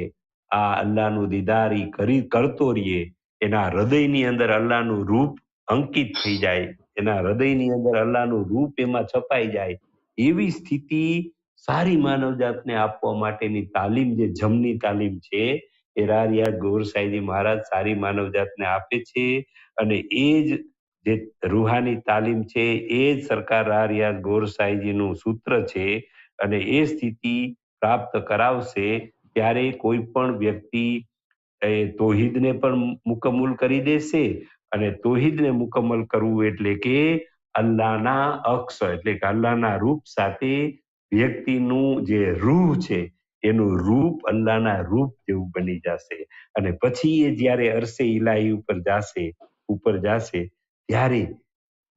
આ અલ્લાહનું દીદારી કરતો રહીએ, એના હૃદયની અંદર અલ્લાહનું રૂપ અંકિત થઈ જાય, એના હૃદયની અંદર અલ્લાહનું રૂપ એમાં છપાઈ જાય, એવી સ્થિતિ સારી માનવજાતને આપવા માટેની તાલીમ જે જમની તાલીમ છે એ રારિયાત ગોર સાઈજી મહારાજ સારી માનવજાતને આપે છે. અને એ જ જે રૂહાની તાલીમ છે એ જ સરકાર રારિયાત ગોર સાઈજીનું સૂત્ર છે. અને એ સ્થિતિ પ્રાપ્ત કરાવશે ત્યારે કોઈ પણ વ્યક્તિ એ તૌહીદને પણ મુકમ્મલ કરી દેશે. અને તૌહીદને મુકમ્મલ કરવું એટલે કે અલ્લાહના અક્ષ એટલે કે અલ્લાહના રૂપ સાથે વ્યક્તિનું જે રૂહ છે એનું રૂપ અલ્લાહના રૂપ જેવું બની જશે. અને પછી એ જ્યારે અરસે ઇલાહી ઉપર જાશે ત્યારે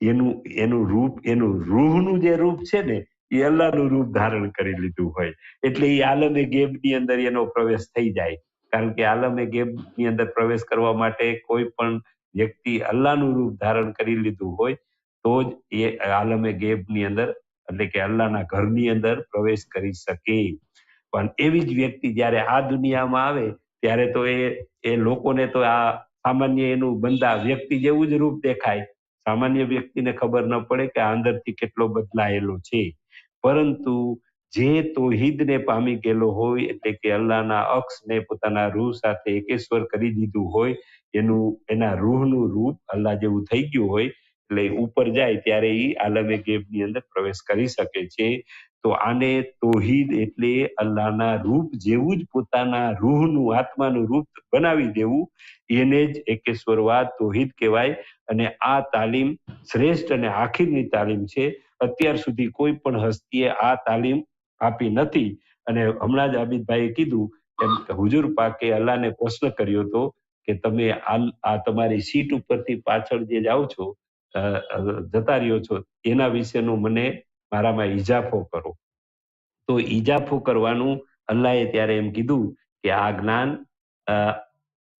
એનું રૂપ, એનું રૂહનું જે રૂપ છે ને એ અલ્લાહનું રૂપ ધારણ કરી લીધું હોય. એટલે એ આલમે ગેબની અંદર એનો પ્રવેશ થઈ જાય. કારણ કે આલમે ગેબની અંદર પ્રવેશ કરવા માટે કોઈ પણ વ્યક્તિ અલ્લાહનું રૂપ ધારણ કરી લીધું હોય તો જ એ આલમે ગેબની અંદર એટલે કે અલ્લાહના ઘરની અંદર પ્રવેશ કરી શકે. પણ એવી જ વ્યક્તિ જ્યારે આ દુનિયામાં આવે ત્યારે તો એ લોકોને તો આ સામાન્ય એનું બંદા વ્યક્તિ જેવું જ રૂપ દેખાય. સામાન્ય વ્યક્તિને ખબર ન પડે કે આ અંદરથી કેટલો બદલાયેલો છે. પરંતુ જે તૌહીદને પામી ગયેલો હોય એટલે કે અલ્લાહના અક્ષને પોતાના રૂહ સાથે એકેશ્વર કરી દીધું હોય, એના રૂહનું રૂપ અલ્લાહ જેવું થઈ ગયું હોય એટલે ઉપર જાય ત્યારે એ આલમે ગેબની અંદર પ્રવેશ કરી શકે છે. તો આને તૌહીદ એટલે અલ્લાહના રૂપ જેવું જ પોતાના રૂહનું આત્માનું રૂપ બનાવી દેવું, એને જ એકેશ્વરવાદ તૌહીદ કહેવાય. અને આ તાલીમ શ્રેષ્ઠ અને આખીરની તાલીમ છે. અત્યાર સુધી કોઈ પણ હસ્તીએ આ તાલીમ આપી નથી. અને હમણાં જ આબિદભાઈએ કીધું એમ હુજુર પાકે અલ્લાહને પ્રશ્ન કર્યો હતો કે તમે આ તમારી સીટ ઉપરથી પાછળ જે જાઓ છો, જતા રહ્યો છો, એના વિશેનું મને મારામાં ઈજાફો કરો. તો ઈજાફો કરવાનું અલ્લાહે ત્યારે એમ કીધું કે આ જ્ઞાન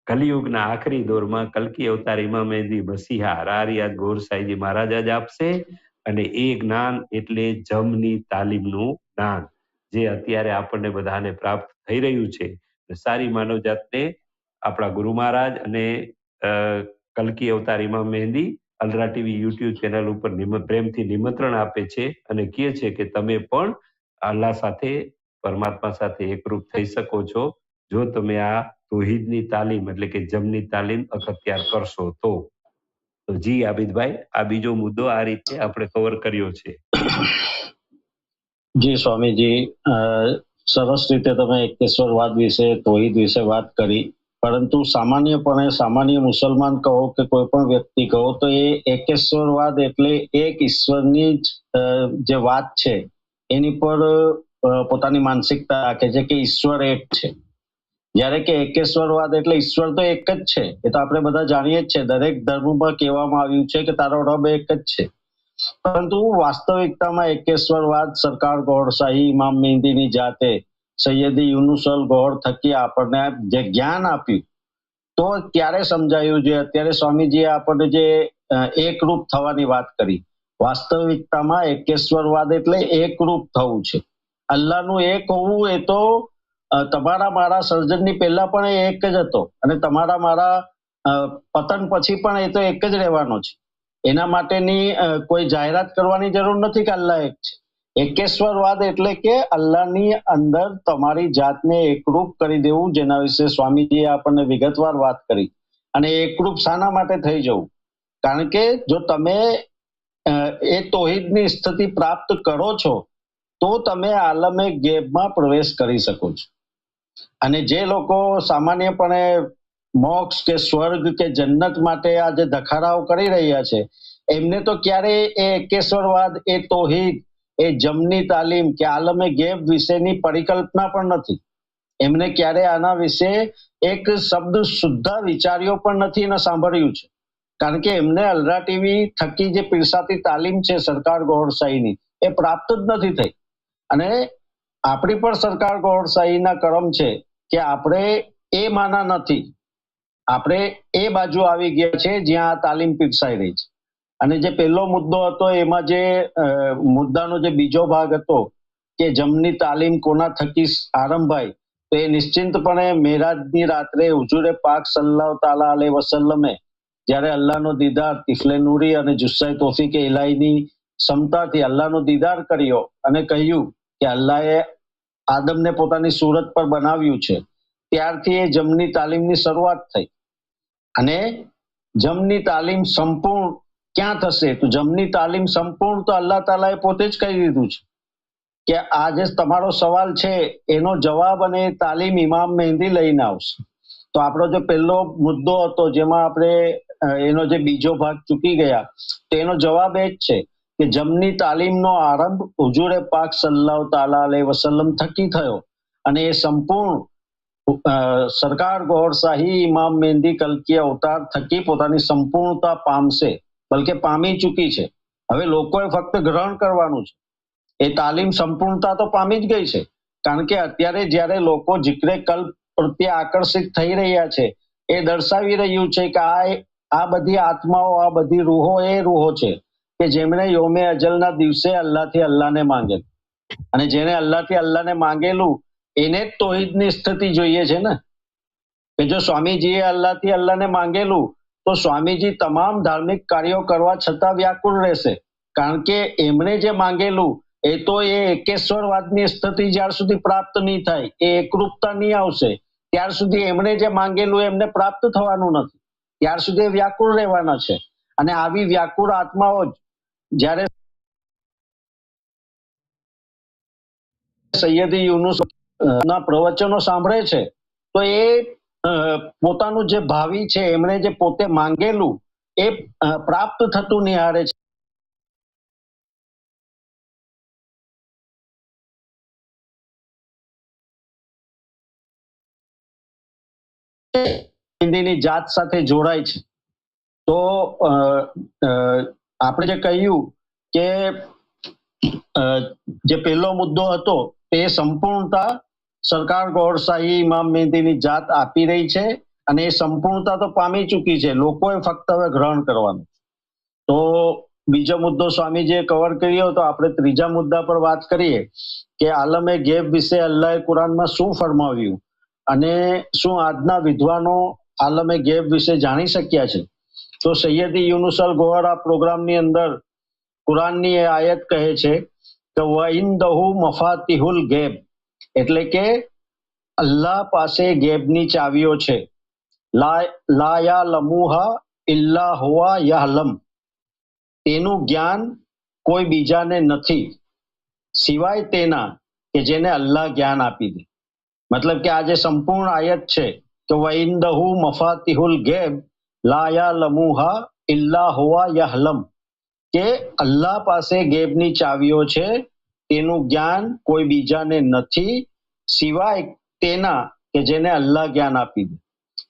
કલિયુગના આખરી દોરમાં કલ્કી અવતાર ઇમામ મહેદી મસીહા રારિયાત ગોર સાઈજી મહારાજ જ આપશે. અને એ જ્ઞાન એટલે જમની તાલીમનું જ્ઞાન જે અત્યારે આપણને બધાને પ્રાપ્ત થઈ રહ્યું છે. સારી માનવજાતને આપણા ગુરુ મહારાજ અને કલ્કી અવતાર ઇમામ મહેદી અલરા ટીવી યુટ્યુબ ચેનલ ઉપર પ્રેમથી નિમંત્રણ આપે છે અને કહે છે કે તમે પણ અલ્લાહ સાથે, પરમાત્મા સાથે એકરૂપ થઈ શકો છો જો તમે આ તૌહીદની તાલીમ એટલે કે જમની તાલીમ અખત્યાર કરશો તો. જી આબિદભાઈ, આ બીજો મુદ્દો આ રીતે આપણે કવર કર્યો છે. જી સ્વામીજી, સરસ રીતે તમે એકેશ્વરવાદ વિશે, તૌહીદ વિશે વાત કરી. પરંતુ સામાન્ય મુસલમાન કહો કે કોઈ પણ વ્યક્તિ કહો તો એ એકેશ્વરવાદ એટલે એક ઈશ્વરની જે વાત છે એની પર પોતાની માનસિકતા રાખે છે કે ઈશ્વર એક છે, જ્યારે કે એકેશ્વરવાદ એટલે ઈશ્વર તો એક જ છે. એ તો આપણે બધા જાણીએ જ છે, દરેક ધર્મમાં કહેવામાં આવ્યું છે કે તારો રબ એક જ છે. પરંતુ વાસ્તવિકતામાં એકેશ્વરવાદ સરકાર ગોળશાહી ઇમામ મહેંદીની જાતે સૈયદી યુનુસલ ગોળ થકી આપણને જે જ્ઞાન આપ્યું તો ત્યારે સમજાયું. જે અત્યારે સ્વામીજીએ આપણને જે એકરૂપ થવાની વાત કરી, વાસ્તવિકતામાં એકેશ્વરવાદ એટલે એકરૂપ થવું છે. અલ્લાહનું એક હોવું એ તો તમારા મારા સર્જનની પહેલા પણ એ એક જ હતો અને તમારા મારા પતન પછી પણ એ તો એક જ રહેવાનો છે. એના માટેની કોઈ જાહેરાત કરવાની જરૂર નથી કે અલ્લાહ એક છે. એકેશ્વરવાદ એટલે કે અલ્લાહની અંદર તમારી જાતને એકરૂપ કરી દેવું, જેના વિશે સ્વામીજીએ આપણને વિગતવાર વાત કરી. અને એકરૂપ શાના માટે થઈ જવું? કારણ કે જો તમે એ તૌહીદની સ્થિતિ પ્રાપ્ત કરો છો તો તમે આલમે ગેબમાં પ્રવેશ કરી શકો છો. અને જે લોકો સામાન્યપણે મોક્ષ કે સ્વર્ગ કે જન્નત માટે આ જે ધખારાઓ કરી રહ્યા છે, એમને તો ક્યારેય એ એકેશ્વરવાદ, એ તૌહીદ, એ જમની તાલીમ કે આલમે ગેબ વિશેની પરિકલ્પના પણ નથી. એમને ક્યારે આના વિશે એક શબ્દ સુદ્ધા વિચાર્યો પણ નથી અને સાંભળ્યું છે. કારણ કે એમને અલ્રા ટીવી થકી જે પીરસાતી તાલીમ છે સરકાર ગોળશાહીની, એ પ્રાપ્ત જ નથી થઈ. અને આપણી પણ સરકાર ગોળશાહીના કરમ છે કે આપણે એ માના નથી, આપણે એ બાજુ આવી ગયા છે જ્યાં આ તાલીમ પીરસાઈ રહી છે. અને જે પહેલો મુદ્દો હતો એમાં જે મુદ્દાનો જે બીજો ભાગ હતો કે જમની તાલીમ કોના થકી આરંભાઈ, તો એ નિશ્ચિંતપણે મેરાજની રાત્રે હુજુરે પાક સલ્લલ્લાહુ તાલા અલૈહિ વસલ્લમે જ્યારે અલ્લાહનો દીદાર તિફલે નૂરી અને જુસ્સાઈ તોફીકે ઇલાહીની ક્ષમતાથી અલ્લાહનો દીદાર કર્યો અને કહ્યું કે અલ્લાહે આદમને પોતાની સુરત પર બનાવ્યું છે, ત્યારથી એ જમની તાલીમની શરૂઆત થઈ. અને જમની તાલીમ સંપૂર્ણ ક્યાં થશે? તો જમની તાલીમ સંપૂર્ણ તો અલ્લાહ તાલાએ પોતે જ કહી દીધું છે કે આ જે તમારો સવાલ છે એનો જવાબ અને તાલીમ ઇમામ મહેંદી લઈને આવશે. તો આપણો જે પહેલો મુદ્દો હતો જેમાં આપણે એનો જે બીજો ભાગ ચૂકી ગયા, તો એનો જવાબ એ જ છે કે જમની તાલીમનો આરંભ હુજુરે પાક સલ્લલ્લાહુ તાલા અલૈહિ વસલ્લમ થકી થયો અને એ સંપૂર્ણ સરકાર ગોળશાહી ઇમામ મહેંદી કલકી અવતાર થકી પોતાની સંપૂર્ણતા પામશે, બલકે પામી ચૂકી છે. હવે લોકોએ ફક્ત ગ્રહણ કરવાનું છે. એ તાલીમ સંપૂર્ણતા તો પામી જ ગઈ છે. કારણ કે અત્યારે જ્યારે લોકો જિક્રે કલ્પ પ્રત્યે આકર્ષિત થઈ રહ્યા છે, એ દર્શાવી રહ્યું છે કે આ બધી આત્માઓ, આ બધી રૂહો એ રૂહો છે કે જેમણે યોમે અજલના દિવસે અલ્લાહથી અલ્લાહને માંગેલું. અને જેને અલ્લાહથી અલ્લાહને માંગેલું એને જ તૌહીદની સ્થિતિ જોઈએ છે ને. કે જો સ્વામીજીએ અલ્લાહથી અલ્લાહને માંગેલું તો સ્વામીજી તમામ ધાર્મિક કાર્યો કરવા છતાં વ્યાકુળ રહેશે. કારણ કે એમણે જે માંગેલું એ તો એ એકેશ્વરવાદની સ્થિતિ જ્યાર સુધી પ્રાપ્ત નહીં થાય, એ એકરૂપતા નહીં આવશે, ત્યાર સુધી એમણે જે માંગેલું એમને પ્રાપ્ત થવાનું નથી. ત્યાર સુધી વ્યાકુળ રહેવાના છે. અને આવી વ્યાકુળ આત્માઓ જ જ્યારે સૈયદી યુનુસ ના પ્રવચનો સાંભળે છે તો એ પોતાનું જે ભાવિ છે, એમણે જે પોતે માંગેલું એ પ્રાપ્ત થતું નિહાળે છે. હિન્દીની જાત સાથે જોડાય છે. તો આપણે જે કહ્યું કે જે પહેલો મુદ્દો હતો તે સંપૂર્ણતા સરકાર ગોળશાહી ઇમામ મહેંદીની જાત આપી રહી છે અને એ સંપૂર્ણતા તો પામી ચૂકી છે. લોકોએ ફક્ત હવે ગ્રહણ કરવાનું. તો બીજો મુદ્દો સ્વામીજીએ કવર કર્યો, તો આપણે ત્રીજા મુદ્દા પર વાત કરીએ કે આલમે ગેબ વિશે અલ્લાહે કુરાનમાં શું ફરમાવ્યું અને શું આજના વિદ્વાનો આલમે ગેબ વિશે જાણી શક્યા છે. તો સૈયદી યુનુસલ ગોહર આ પ્રોગ્રામની અંદર કુરાનની એ આયત કહે છે કે વઇન્દહુ મફાતિહુલ ગેબ, એટલે કે અલ્લાહ પાસે ગેબની ચાવીઓ છે. લા યાલમુહા ઇલ્લા હુવા યહલમ, તેનું જ્ઞાન કોઈ બીજાને નથી સિવાય તેના કે જેને અલ્લાહ જ્ઞાન આપી દે. મતલબ કે આ જે સંપૂર્ણ આયત છે કે વઇન્દહુ મફાતિહુલ ગૈબ લા યa'લમુહા ઇલ્લા હુવા યહલમ, કે અલ્લાહ પાસે ગેબની ચાવીઓ છે, તેનું જ્ઞાન કોઈ બીજાને નથી સિવાય તેના કે જેને અલ્લાહ જ્ઞાન આપી દે.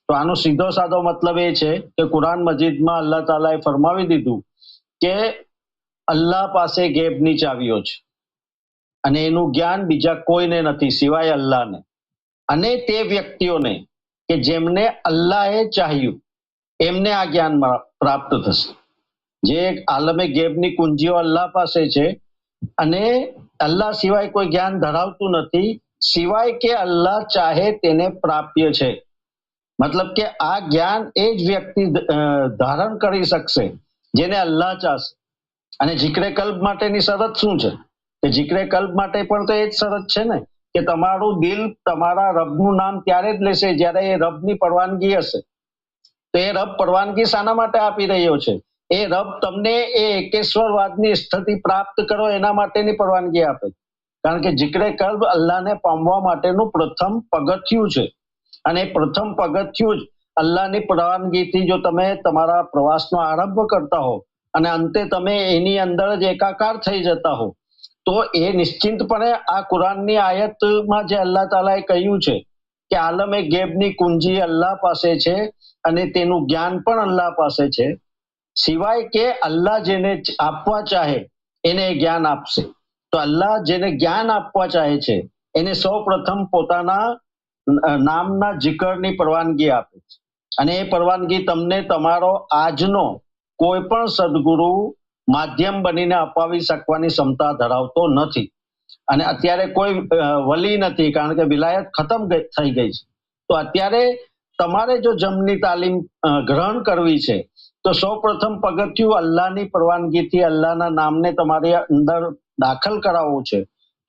તો આનો સીધો સાદો મતલબ એ છે કે કુરાન મજીદમાં અલ્લાહ તાલાએ ફરમાવી દીધું કે અલ્લાહ પાસે ગેબની ચાવીઓ છે અને એનું જ્ઞાન બીજા કોઈને નથી સિવાય અલ્લાહને, અને તે વ્યક્તિઓને કે જેમને અલ્લાહે ચાહ્યું એમને આ જ્ઞાન પ્રાપ્ત થશે. જે આલમે ગેબની કુંજીઓ અલ્લાહ પાસે છે અને અલ્લાહ સિવાય કોઈ જ્ઞાન ધરાવતું નથી સિવાય કે અલ્લાહ ચાહે તેને પ્રાપ્ય છે. મતલબ કે આ જ્ઞાન એ જ વ્યક્તિ ધારણ કરી શકશે જેને અલ્લાહ ચાહશે. અને જીક્રે કલ્બ માટેની શરત શું છે? કે જીક્રે કલ્બ માટે પણ તો એ જ શરત છે ને કે તમારું દિલ તમારા રબનું નામ ત્યારે જ લેશે જ્યારે એ રબની પરવાનગી હશે. તો એ રબ પરવાનગી શાના માટે આપી રહ્યો છે? એ રબ તમને એ એકેશ્વરવાદની સ્થિતિ પ્રાપ્ત કરો એના માટેની પરવાનગી આપે. કારણ કે જીક્રે કલ્બ અલ્લાહને પામવા માટેનું પ્રથમ પગથિયું છે, અને પ્રથમ પગથિયું જ અલ્લાહની પરવાનગીથી જો તમે તમારા પ્રવાસનો આરંભ કરતા હો અને અંતે તમે એની અંદર જ એકાકાર થઈ જતા હો, તો એ નિશ્ચિંતપણે આ કુરાનની આયતમાં જે અલ્લાહ તાલાએ કહ્યું છે કે આલમે ગેબની કુંજી અલ્લાહ પાસે છે અને તેનું જ્ઞાન પણ અલ્લાહ પાસે છે, સિવાય કે અલ્લાહ જેને આપવા ચાહે એને જ્ઞાન આપશે. તો અલ્લાહ જેને જ્ઞાન આપવા ચાહે છે એને સૌ પ્રથમ પોતાના નામના જિકરની પરવાનગી આપે છે, અને એ પરવાનગી તમને તમારો આજનો કોઈ પણ સદગુરુ માધ્યમ બનીને અપાવી શકવાની ક્ષમતા ધરાવતો નથી. અને અત્યારે કોઈ વલી નથી, કારણ કે વિલાયત ખતમ થઈ ગઈ છે. તો અત્યારે તમારે જો જમની તાલીમ ગ્રહણ કરવી છે તો સૌ પ્રથમ પગથિયું અલ્લાહની પરવાનગીથી અલ્લાહના નામને તમારી અંદર દાખલ કરાવવું છે.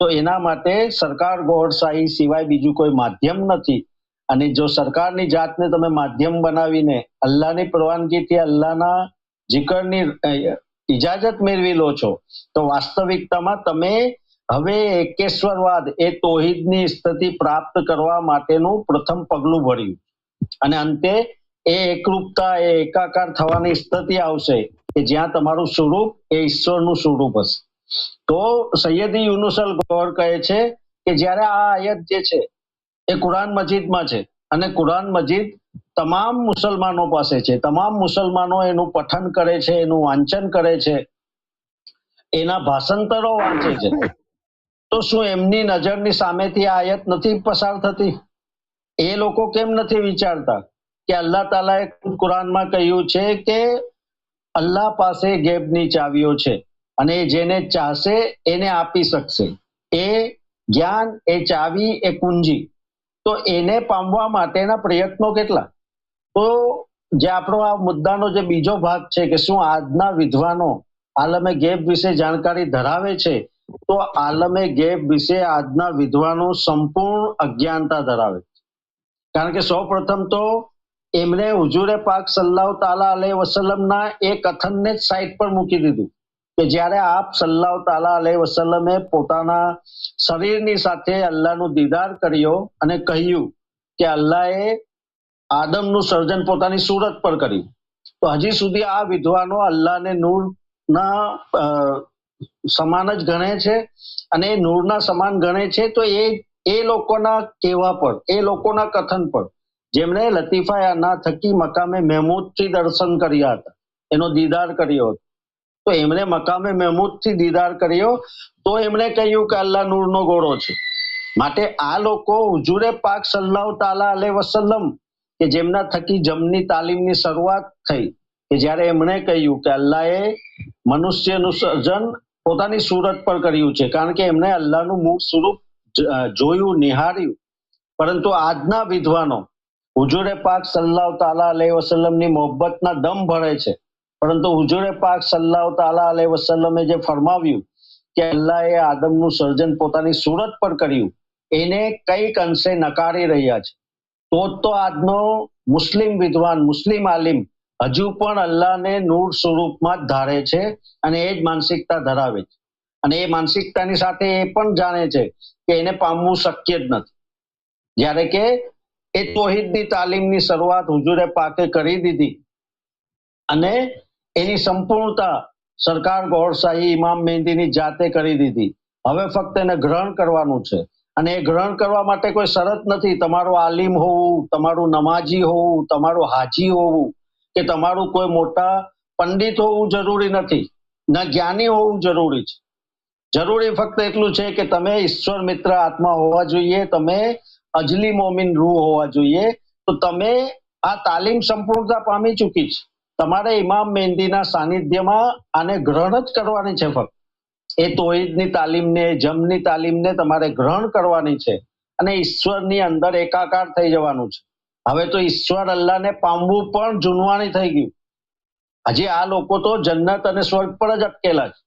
તો એના માટે સરકાર ગોળશાહી સિવાય બીજું કોઈ માધ્યમ નથી. અને જો સરકારની જાતને તમે માધ્યમ બનાવીને અલ્લાહની પરવાનગીથી અલ્લાહના જીકરની ઇજાજત મેળવી લો છો, તો વાસ્તવિકતામાં તમે હવે એકેશ્વરવાદ એ તૌહીદની સ્થિતિ પ્રાપ્ત કરવા માટેનું પ્રથમ પગલું ભર્યું, અને અંતે એ એકરૂપતા એ એકાકાર થવાની સ્થિતિ આવશે કે જ્યાં તમારું સ્વરૂપ એ ઈશ્વરનું સ્વરૂપ હશે. તો સૈયદી યુનુસલ ગૌર કહે છે કે જ્યારે આ આયત જે છે એ કુરાન મજીદમાં છે, અને કુરાન મજીદ તમામ મુસલમાનો પાસે છે, તમામ મુસલમાનો એનું પઠન કરે છે, એનું વાંચન કરે છે, એના ભાષાંતરો વાંચે છે, તો શું એમની નજરની સામેથી આ આયત નથી પસાર થતી? એ લોકો કેમ નથી વિચારતા કે અલ્લાહ તાલાએ કુરાનમાં કહ્યું છે કે અલ્લાહ પાસે ગેબની ચાવીઓ છે અને જેને ચાહશે એને આપી શકશે એ જ્ઞાન, એ ચાવી, એ કુંજી. તો એને પામવા માટેના પ્રયત્નો કેટલા? તો જે આપણો આ મુદ્દાનો જે બીજો ભાગ છે કે શું આજના વિદ્વાનો આલમે ગેબ વિશે જાણકારી ધરાવે છે, તો આલમે ગેબ વિશે આજના વિદ્વાનો સંપૂર્ણ અજ્ઞાનતા ધરાવે છે. કારણ કે સૌ પ્રથમ તો એમણે હુજુરે પાક સલ્લાહુ તાલા અલૈહિ વસલ્લમના એ કથનને જ સાઈડ પર મૂકી દીધું કે જ્યારે આપ સલ્લાહુ તાલા અલૈહિ વસલ્લમે પોતાના શરીરની સાથે અલ્લાહનું દીદાર કર્યો અને કહ્યું કે અલ્લાહે આદમનું સર્જન પોતાની સુરત પર કર્યું. તો હજી સુધી આ વિદ્વાનો અલ્લાહને નૂરના સમાન જ ગણે છે, અને એ નૂરના સમાન ગણે છે. તો એ લોકોના કહેવા પર, એ લોકોના કથન પર, જેમણે લતીફા અના થકી મકામે મહેમૂદથી દર્શન કર્યા હતા, એનો દીદાર કર્યો હતો, તો એમણે મકામે મહેમૂદથી દીદાર કર્યો તો એમણે કહ્યું કે અલ્લાહ નૂરનો ગોળો છે. માટે આ લોકો હુજુરે પાક સલ્લાહુ તાલા અલૈહિ વસલ્લમ કે જેમના થકી જમની તાલીમની શરૂઆત થઈ, કે જ્યારે એમણે કહ્યું કે અલ્લાહે મનુષ્યનું સર્જન પોતાની સુરત પર કર્યું છે, કારણ કે એમણે અલ્લાહનું મુખ સ્વરૂપ જોયું, નિહાળ્યું. પરંતુ આજના વિદ્વાનો હુજુરે પાક સલ્લાહુ તાલા અલૈહિ વસલ્લમની મોહબ્બતના દમ ભરે છે, પરંતુ હુજુરે પાક સલ્લાહુ તાલા અલૈહિ વસલ્લમે જે ફરમાવ્યું કે અલ્લાહે આદમનું સર્જન પોતાની સુરત પર કર્યું, એને કઈક અંશે નકારી રહ્યા છે. તો આજનો મુસ્લિમ વિદ્વાન, મુસ્લિમ આલિમ હજુ પણ અલ્લાહને નૂર સ્વરૂપમાં જ ધારે છે અને એ જ માનસિકતા ધરાવે છે, અને એ માનસિકતાની સાથે એ પણ જાણે છે કે એને પામવું શક્ય જ નથી. જ્યારે કે એ તૌહીદની તાલીમની શરૂઆત હુજુરે પાકે કરી દીધી અને એની સંપૂર્ણતા સરકાર ગૌહર શાહી ઇમામ મહેંદીની જાતે કરી દીધી. હવે ફક્ત એને ગ્રહણ કરવાનું છે અને એ ગ્રહણ કરવા માટે કોઈ શરત નથી. તમારું આલિમ હોવું, તમારું નમાજી હોવું, તમારું હાજી હોવું કે તમારું કોઈ મોટા પંડિત હોવું જરૂરી નથી, ના જ્ઞાની હોવું જરૂરી છે. જરૂરી ફક્ત એટલું છે કે તમે ઈશ્વર મિત્ર આત્મા હોવા જોઈએ, તમે અજલી મોમિન રૂહ હોવા જોઈએ. તો તમે આ તાલીમ સંપૂર્ણતા પામી ચૂકી છે. તમારે ઇમામ મહેંદીના સાનિધ્યમાં આને ગ્રહણ જ કરવાની છે. ફક્ત એ તૌહીદની તાલીમને, જમની તાલીમને તમારે ગ્રહણ કરવાની છે અને ઈશ્વરની અંદર એકાકાર થઈ જવાનું છે. હવે તો ઈશ્વર અલ્લાહને પામવું પણ જુનવાણી થઈ ગયું. હજી આ લોકો તો જન્નત અને સ્વર્ગ પર જ અટકેલા છે,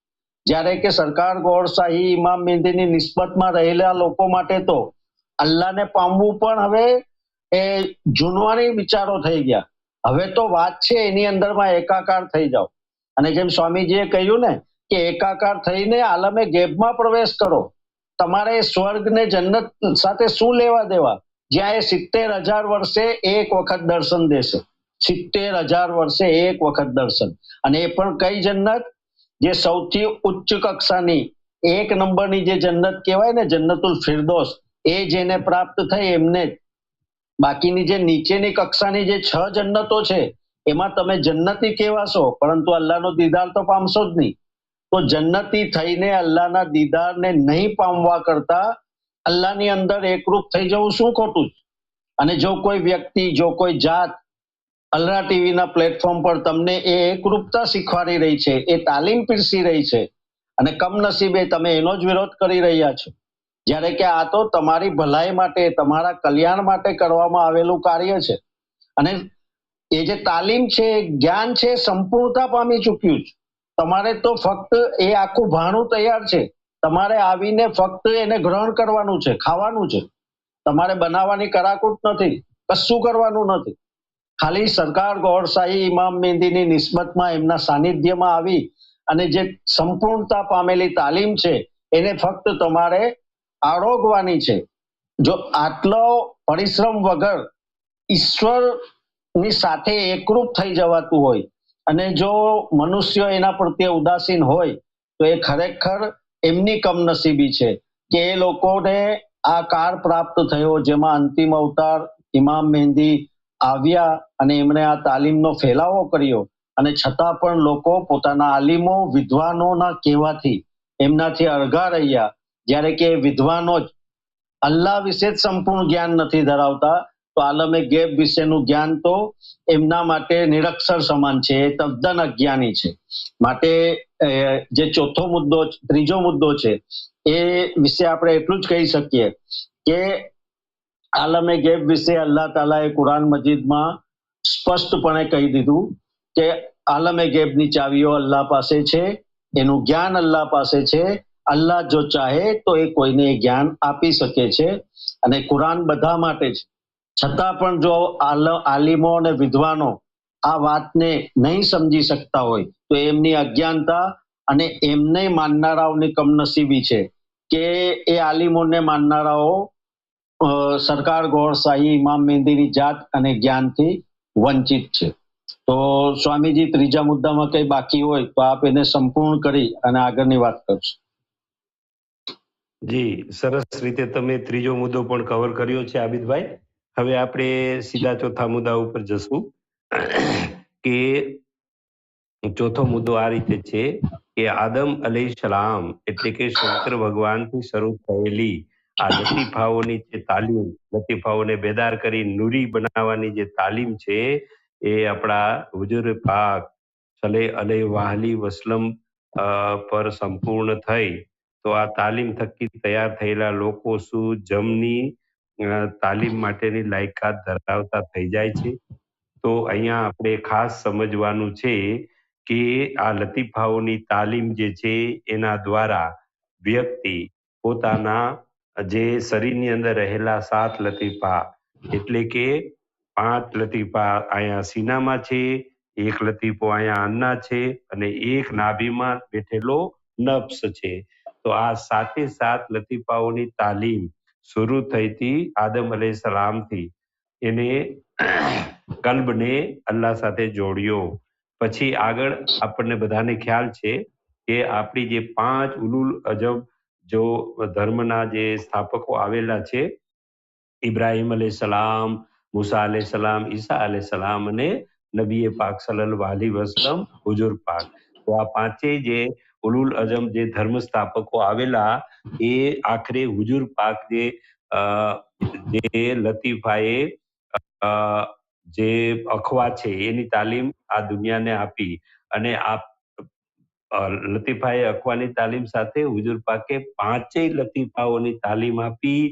જ્યારે કે સરકાર ગૌહર શાહી ઇમામ મહેંદીની નિસ્બતમાં રહેલા લોકો માટે તો અલ્લાહને પામવું પણ હવે એ જુનવાણી વિચારો થઈ ગયા. હવે તો વાત છે એની અંદરમાં એકાકાર થઈ જાઓ. અને જેમ સ્વામીજીએ કહ્યું ને કે એકાકાર થઈને આલમે ગેબમાં પ્રવેશ કરો. તમારે સ્વર્ગ ને જન્નત સાથે શું લેવા દેવા, જ્યાં એ 70,000 વર્ષે એક વખત દર્શન દેશે. 70,000 વર્ષે એક વખત દર્શન. અને એ પણ કઈ જન્નત? જે સૌથી ઉચ્ચ કક્ષાની 1 નંબરની જે જન્નત કહેવાય ને, જન્નતુલ ફિરદોસ, એ જેને પ્રાપ્ત થઈ એમને જ. બાકીની જે નીચેની કક્ષાની જે 6 જન્નતો છે એમાં તમે જન્નતી કહેવાશો, પરંતુ અલ્લાહનો દીદાર તો પામશો જ નહીં. તો જન્નતી થઈને અલ્લાહના દીદારને નહીં પામવા કરતા અલ્લાહની અંદર એકરૂપ થઈ જવું શું ખોટું છે? અને જો કોઈ વ્યક્તિ, જો કોઈ જાત અલ્લાહ ટીવીના પ્લેટફોર્મ પર તમને એ એકરૂપતા શીખવાડી રહી છે, એ તાલીમ પીરસી રહી છે, અને કમનસીબે તમે એનો જ વિરોધ કરી રહ્યા છો, જ્યારે કે આ તો તમારી ભલાઈ માટે, તમારા કલ્યાણ માટે કરવામાં આવેલું કાર્ય છે. અને એ જે તાલીમ છે, જ્ઞાન છે, સંપૂર્ણતા પામી ચૂક્યું છે. તમારે તો ફક્ત એ આખું ભાણું તૈયાર છે. તમારે આવીને ફક્ત એને ગ્રહણ કરવાનું છે, ખાવાનું છે. તમારે બનાવવાની કરાકૂટ નથી, કશું કરવાનું નથી. ખાલી સરકાર ગૌહર શાહી ઇમામ મહેંદીની નિસ્બતમાં એમના સાનિધ્યમાં આવી અને જે સંપૂર્ણતા પામેલી તાલીમ છે એને ફક્ત તમારે આરોગવાની છે. જો આટલો પરિશ્રમ વગર ઈશ્વરની સાથે એકરૂપ થઈ જવાતું હોય અને જો મનુષ્ય એના પ્રત્યે ઉદાસીન હોય તો એ ખરેખર એમની કમનસીબી છે કે એ લોકોને આ કાર પ્રાપ્ત થયો, જેમાં અંતિમ અવતાર ઇમામ મહેંદી આવ્યા અને એમણે આ તાલીમનો ફેલાવો કર્યો. અને છતાં પણ લોકો પોતાના આલિમો, વિદ્વાનોના કહેવાથી એમનાથી અળગા રહ્યા, જ્યારે કે વિદ્વાનો જ અલ્લાહ વિશે જ સંપૂર્ણ જ્ઞાન નથી ધરાવતા. તો આલમે ગેબ વિશેનું જ્ઞાન તો એમના માટે નિરક્ષર સમાન છે, એ તદ્દન અજ્ઞાની છે. માટે જે ત્રીજો મુદ્દો છે એ વિશે આપણે એટલું જ કહી શકીએ કે આલમે ગેબ વિશે અલ્લાહ તાલાએ કુરાન મજીદમાં સ્પષ્ટપણે કહી દીધું કે આલમે ગેબની ચાવીઓ અલ્લાહ પાસે છે, એનું જ્ઞાન અલ્લાહ પાસે છે. અલ્લાહ જો ચાહે તો એ કોઈને જ્ઞાન આપી શકે છે અને કુરાન બધા માટે છે. છતાં પણ જો આલિમો અને વિદ્વાનો આ વાતને નહીં સમજી શકતા હોય તો એમની અજ્ઞાનતા અને એમને માનનારાઓની કમનસીબી છે કે એ આલિમોને માનનારાઓ સરકાર ગૌહર શાહી ઇમામ મહેંદીની જાત અને જ્ઞાનથી વંચિત છે. તો સ્વામીજી, ત્રીજા મુદ્દામાં કઈ બાકી હોય તો આપ એને સંપૂર્ણ કરી અને આગળની વાત કરશો. જી, સરસ રીતે તમે ત્રીજો મુદ્દો પણ કવર કર્યો છે આબિદભાઈ. હવે આપણે સીધા ચોથા મુદ્દા ઉપર જશું કે ચોથો મુદ્દો આ રીતે છે કે આદમ અલૈહિસ્સલામ એટલે કે શંકર ભગવાનથી શરૂ થયેલી આ લતીફાઓની જે તાલીમ, લતીફાઓને બેદાર કરી નૂરી બનાવવાની જે તાલીમ છે એ આપણા હુજુર પાક સલ્લલ્લાહુ અલૈહિ વસલ્લમ પર સંપૂર્ણ થઈ. તો આ તાલીમ થકી તૈયાર થયેલા લોકો શું જમની તાલીમ માટેની લાયકાત ધરાવતા થઈ જાય છે? તો અહીંયા આપણે ખાસ સમજવાનું છે કે આ લતીફાઓની તાલીમ જે છે એના દ્વારા વ્યક્તિ પોતાના જે શરીરની અંદર રહેલા 7 લતીફા એટલે કે 5 લતીફા અહીંયા સીનામાં છે, 1 લતીફો અહીંયા અન્ના છે અને 1 નાભીમાં બેઠેલો નફ્સ છે. તો આ 7 લતીફાઓની તાલીમ શરૂ થઈ હતી આદમ અલૈહિસ્સલામથી. એને કલ્બને અલ્લાહ સાથે જોડ્યો. પછી આગળ આપણને બધાને ખ્યાલ છે કે આપણી જે 5 ઉલુલ અઝમ જો ધર્મના જે સ્થાપકો આવેલા છે, ઇબ્રાહિમ અલૈહિસ્સલામ, મૂસા અલૈહિસ્સલામ, ઈસા અલૈહિસ્સલામ અને નબી પાક સલ્લલ્લાહુ અલૈહિ વસલ્લમ હુજુર પાક. તો આ પાંચેય જે ઉલુલ અઝમ જે ધર્મ સ્થાપકો આવેલા, એ આખરે હુજુર પાક જે લતીફાએ જે અખવા છે એની તાલીમ આ દુનિયાને આપી. અને આ લતીફાએ અખવાની તાલીમ સાથે હુજુર પાકે પાંચેય લતીફાઓની તાલીમ આપી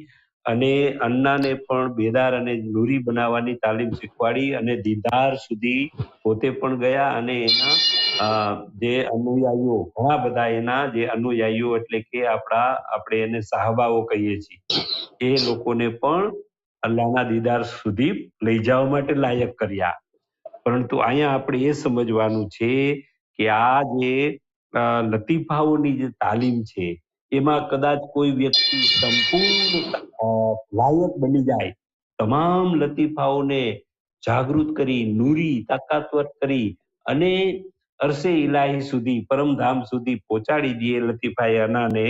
અને અન્નાને પણ બેદાર અને નૂરી બનાવવાની તાલીમ શીખવાડી અને દીદાર સુધી પોતે પણ ગયા અને એના જે અનુયાયીઓ, ઘણા બધા એના જે અનુયાયીઓ એટલે કે આપણે એને સાહબાઓ કહીએ છીએ, એ લોકોને પણ અલ્લાહના દીદાર સુધી લઈ જવા માટે લાયક કર્યા. પરંતુ અહીંયા આપણે એ સમજવાનું છે કે આ જે લતીફાઓની જે તાલીમ છે, એમાં કદાચ કોઈ વ્યક્તિ સંપૂર્ણ લાયક બની જાય, તમામ લતીફાઓને જાગૃત કરી, નૂરી, તાકાતવર કરી અને અરસે ઇલાહી સુધી, પરમધામ સુધી પહોંચાડી દે લતીફાએ અનાને,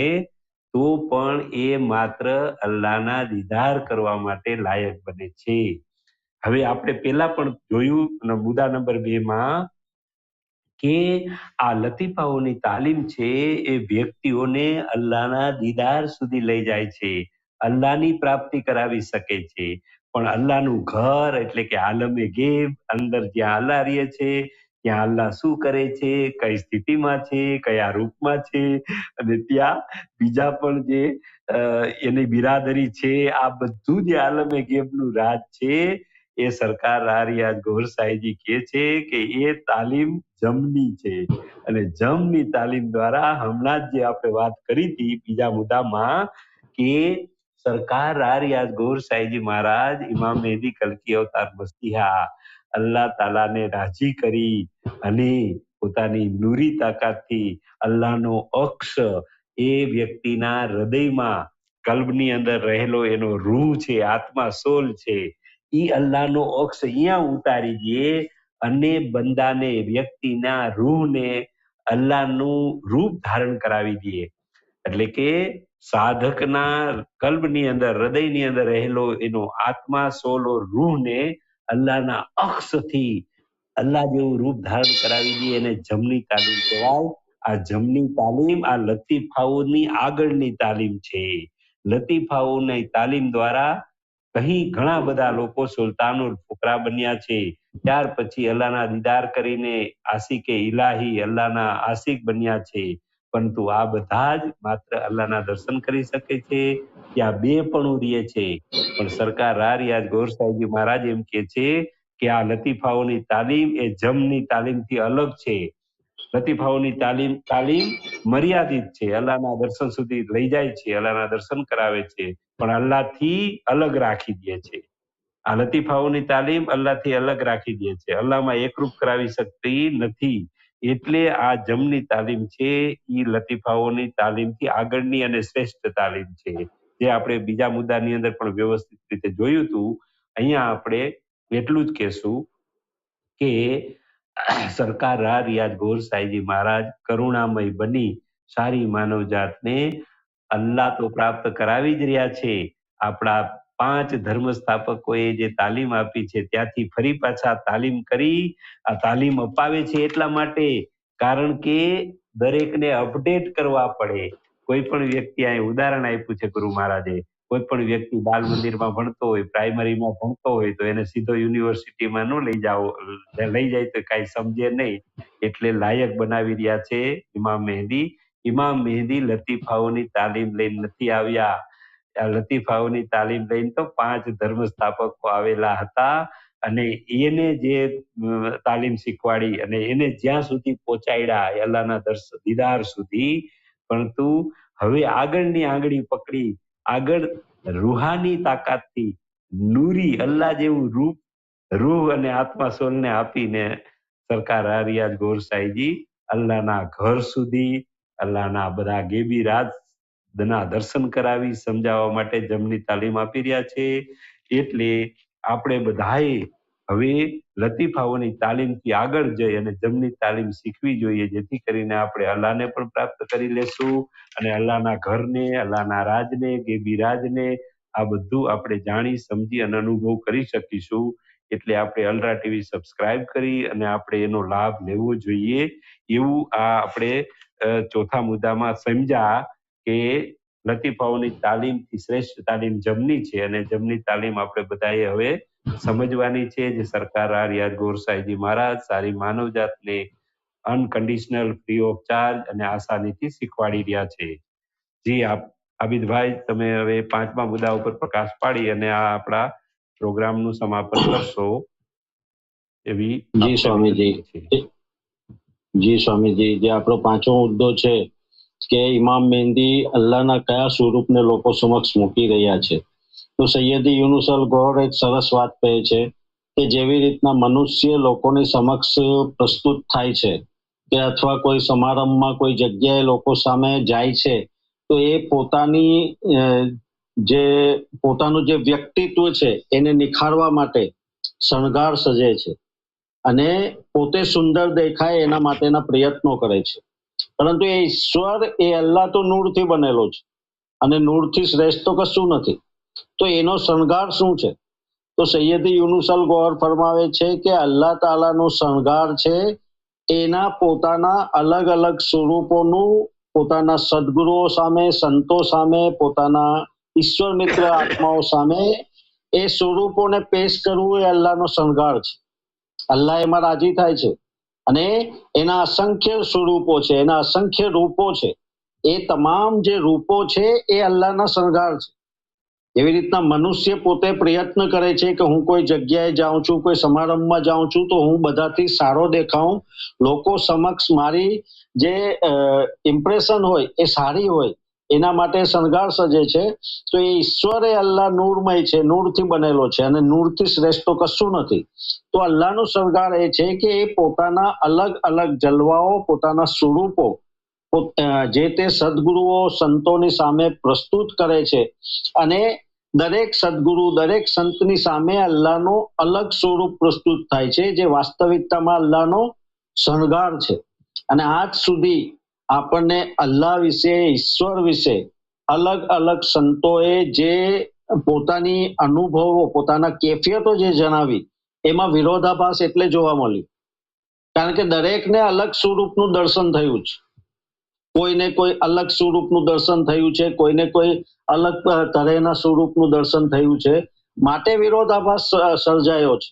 તો પણ એ માત્ર અલ્લાહના દીદાર કરવા માટે લાયક બને છે. હવે આપણે પેલા પણ જોયું મુદ્દા નંબર 2 માં કે આ લતીફાઓની તાલીમ છે એ વ્યક્તિઓને અલ્લાહના દીદાર સુધી લઈ જાય છે, અલ્લાહની પ્રાપ્તિ કરાવી શકે છે. પણ અલ્લાહનું ઘર એટલે કે આલમે ગેબ, અંદર જ્યાં અલ્લાહ રહે છે, ત્યાં અલ્લાહ શું કરે છે, કઈ સ્થિતિમાં છે, કયા રૂપમાં છે, અને ત્યાં બીજા પણ જે એની બિરાદરી છે, આ બધું જે આલમે ગેબનું રાજ છે, એ સરકાર રારિયાજ ગોર સાહેબજી કહે છે કે એ તાલીમ જમની છે. અને જમની તાલીમ દ્વારા હમણાં જ જે આપણે વાત કરી હતી બીજા મુદ્દામાં કે સરકાર રારિયાજ ગોર સાહેબજી મહારાજ ઇમામ મહેદી કલકી અવતાર મસીહા અલ્લાહ તાલાને રાજી કરી અને પોતાની નૂરી તાકાતથી અલ્લાહનો અક્ષ એ વ્યક્તિના હૃદયમાં, કલ્બની અંદર રહેલો એનો રૂહ છે, આત્મા સોલ છે, ઈ અલ્લાહનો અક્ષ અહીંયા ઉતારી દે અને બંદાને, વ્યક્તિના રૂહને અલ્લાહનું રૂપ ધારણ કરાવી દે. એટલે કે સાધકના કલ્બની અંદર, હૃદયની અંદર રહેલો એનો આત્મા, સોલો, રૂહને અલ્લાહના અક્ષથી અલ્લાહ જેવું રૂપ ધારણ કરાવી દે, એને જમની તાલીમ કહેવાય. આ જમની તાલીમ આ લતીફાઓની આગળની તાલીમ છે. લતીફાઓની તાલીમ દ્વારા ઘણા બધા લોકો સુલતાનુલ ફુકરા બન્યા છે. ત્યાર પછી અલ્લાહના દીદાર કરીને આશિકે ઇલાહી, અલ્લાહના આશિક બન્યા છે. પરંતુ આ બધા જ માત્ર અલ્લાહના દર્શન કરી શકે છે. ત્યાં બે પણ રહે છે. પણ સરકાર રારિયાજ ગોર સાહેબજી મહારાજ એમ કે છે કે આ લતીફાઓની તાલીમ એ જમની તાલીમથી અલગ છે. લતીફાઓની તાલીમ મર્યાદિત છે, અલ્લાહના દર્શન સુધી લઈ જાય છે, અલ્લાહના દર્શન કરાવે છે, પણ અલ્લાહથી અલગ રાખી દે છે. આ લતીફાઓની તાલીમ અલ્લાહથી અલગ રાખી દે છે, અલ્લાહમાં એકરૂપ કરાવી શકતી નથી. એટલે આ જમની તાલીમ છે એ લતીફાઓની તાલીમથી આગળની અને શ્રેષ્ઠ તાલીમ છે, જે આપણે બીજા મુદ્દાની અંદર પણ વ્યવસ્થિત રીતે જોયું હતું. અહીંયા આપણે એટલું જ કહેશું કે સરકાર રિયાઝ ગોર સાહેબજી મહારાજ કરુણામય બની સારી માનવજાતને અલ્લાહ તો પ્રાપ્ત કરાવી જ રહ્યા છે. આપણા 5 ધર્મ સ્થાપકોએ જે તાલીમ આપી છે ત્યાંથી ફરી પાછા તાલીમ કરી આ તાલીમ અપાવે છે એટલા માટે, કારણ કે દરેકને અપડેટ કરવા પડે. કોઈ પણ વ્યક્તિ અહીં ઉદાહરણ આપ્યું છે ગુરુ મહારાજે, કોઈ પણ વ્યક્તિ બાલ મંદિરમાં ભણતો હોય, પ્રાઇમરીમાં ભણતો હોય, તો એને સીધો યુનિવર્સિટીમાં ન લઈ જાય તો કઈ સમજે નહીં. એટલે લાયક બનાવી રહ્યા છે ઇમામ મહેદી. ઇમામ મહેદી લતીફાઓની તાલીમ લઈને નથી આવ્યા. આ લતીફાઓની તાલીમ લઈને તો 5 ધર્મ સ્થાપકો આવેલા હતા અને એને જે તાલીમ શીખવાડી અને એને જ્યાં સુધી પહોંચાડ્યા અલ્લાહના દીદાર સુધી. પરંતુ હવે આગળની આંગળી પકડી આગળ રૂહાની તાકાતથી નૂરી અલ્લાહ જેવું રૂપ, રૂહ અને આત્મા સોલને આપીને સરકાર રિયાઝ ગોર સાહેબજી અલ્લાહના ઘર સુધી, અલ્લાહના બધા ગેબી રાજ દર્શન કરાવી સમજાવવા માટે જમની તાલીમ આપી રહ્યા છે. એટલે આપણે બધાએ હવે લતીફાઓની તાલીમથી આગળ જઈ અને જમની તાલીમ શીખવી જોઈએ, જેથી કરીને આપણે અલ્લાહને પણ પ્રાપ્ત કરી લેશું અને અલ્લાહના ઘરને, અલ્લાહના રાજને, ગેબી રાજને આ બધું આપણે જાણી સમજી અને અનુભવ કરી શકીશું. એટલે આપણે અલરા ટીવી સબસ્ક્રાઇબ કરી અને આપણે એનો લાભ લેવો જોઈએ, એવું આ આપણે ચોથા મુદ્દામાં સમજ્યા કે લતીફાઓની તાલીમથી શ્રેષ્ઠ તાલીમ જમની છે અને જમની તાલીમ આપણે બધાએ હવે સમજવાની છે, જે સરકાર રિયાઝ ગોર સાહેબજી મહારાજ સારી માનવજાતને અનકન્ડિશનલ ફ્રી ઓફ ચાર્જ અને આસાનીથી શીખવાડી રહ્યા છે. જી આબિદભાઈ, તમે હવે 5મા મુદ્દા ઉપર પ્રકાશ પાડી અને આ આપણા પ્રોગ્રામનું સમાપન કરશો એવી જી સ્વામીજી. જી સ્વામીજી, જે આપણો 5મો મુદ્દો છે કે ઇમામ મહેંદી અલ્લાહના કયા સ્વરૂપને લોકો સમક્ષ મૂકી રહ્યા છે. તો સૈયદી યુનુસલ ગોર એક સરસ વાત કહે છે કે જેવી રીતના મનુષ્ય લોકોની સમક્ષ પ્રસ્તુત થાય છે કે અથવા કોઈ સમારંભમાં કોઈ જગ્યાએ લોકો સામે જાય છે, તો એ પોતાનું જે વ્યક્તિત્વ છે એને નિખારવા માટે શણગાર સજે છે અને પોતે સુંદર દેખાય એના માટેના પ્રયત્નો કરે છે. પરંતુ એ ઈશ્વર, એ અલ્લાહ તો નૂરથી બનેલો છે અને નૂરથી શ્રેષ્ઠ તો કશું નથી. તો એનો શણગાર શું છે? તો સૈયદી યુનુસલ ગોર ફરમાવે છે કે અલ્લાહ તાલાનો શણગાર છે એના પોતાના અલગ અલગ સ્વરૂપોનું પોતાના સદગુરુઓ સામે, સંતો સામે, પોતાના ઈશ્વર મિત્ર આત્માઓ સામે એ સ્વરૂપોને પેશ કરવું એ અલ્લાહનો શણગાર છે. અલ્લાહ એમાં રાજી થાય છે અને એના અસંખ્ય સ્વરૂપો છે, એના અસંખ્ય રૂપો છે. એ તમામ જે રૂપો છે એ અલ્લાહના શણગાર છે. એવી રીતના મનુષ્ય પોતે પ્રયત્ન કરે છે કે હું કોઈ જગ્યાએ જાઉં છું, કોઈ સમારંભમાં જાઉં છું તો હું બધાથી સારો દેખાઉં, લોકો સમક્ષ મારી જે ઇમ્પ્રેશન હોય એ સારી હોય, એના માટે શણગાર સજે છે. તો એ ઈશ્વર એ અલ્લાહ નૂરમય છે, નૂરથી બનેલો છે અને નૂરથી શ્રેષ્ઠ તો કશું નથી. તો અલ્લાહનો શણગાર એ છે કે એ પોતાના અલગ અલગ જલવાઓ, પોતાના સ્વરૂપો જે તે સદગુરુઓ, સંતોની સામે પ્રસ્તુત કરે છે અને દરેક સદગુરુ, દરેક સંતની સામે અલ્લાહનો અલગ સ્વરૂપ પ્રસ્તુત થાય છે, જે વાસ્તવિકતામાં અલ્લાહનો શણગાર છે. અને આજ સુધી આપણને અલ્લાહ વિશે, ઈશ્વર વિશે અલગ અલગ સંતોએ જે પોતાની અનુભવો, પોતાના કેફિયતો જે જણાવી, એમાં વિરોધાભાસ એટલે જોવા મળ્યું. કારણ કે દરેકને અલગ સ્વરૂપનું દર્શન થયું છે. કોઈને કોઈ અલગ સ્વરૂપનું દર્શન થયું છે, કોઈને કોઈ અલગ તરહના સ્વરૂપનું દર્શન થયું છે, માટે વિરોધાભાસ સર્જાયો છે.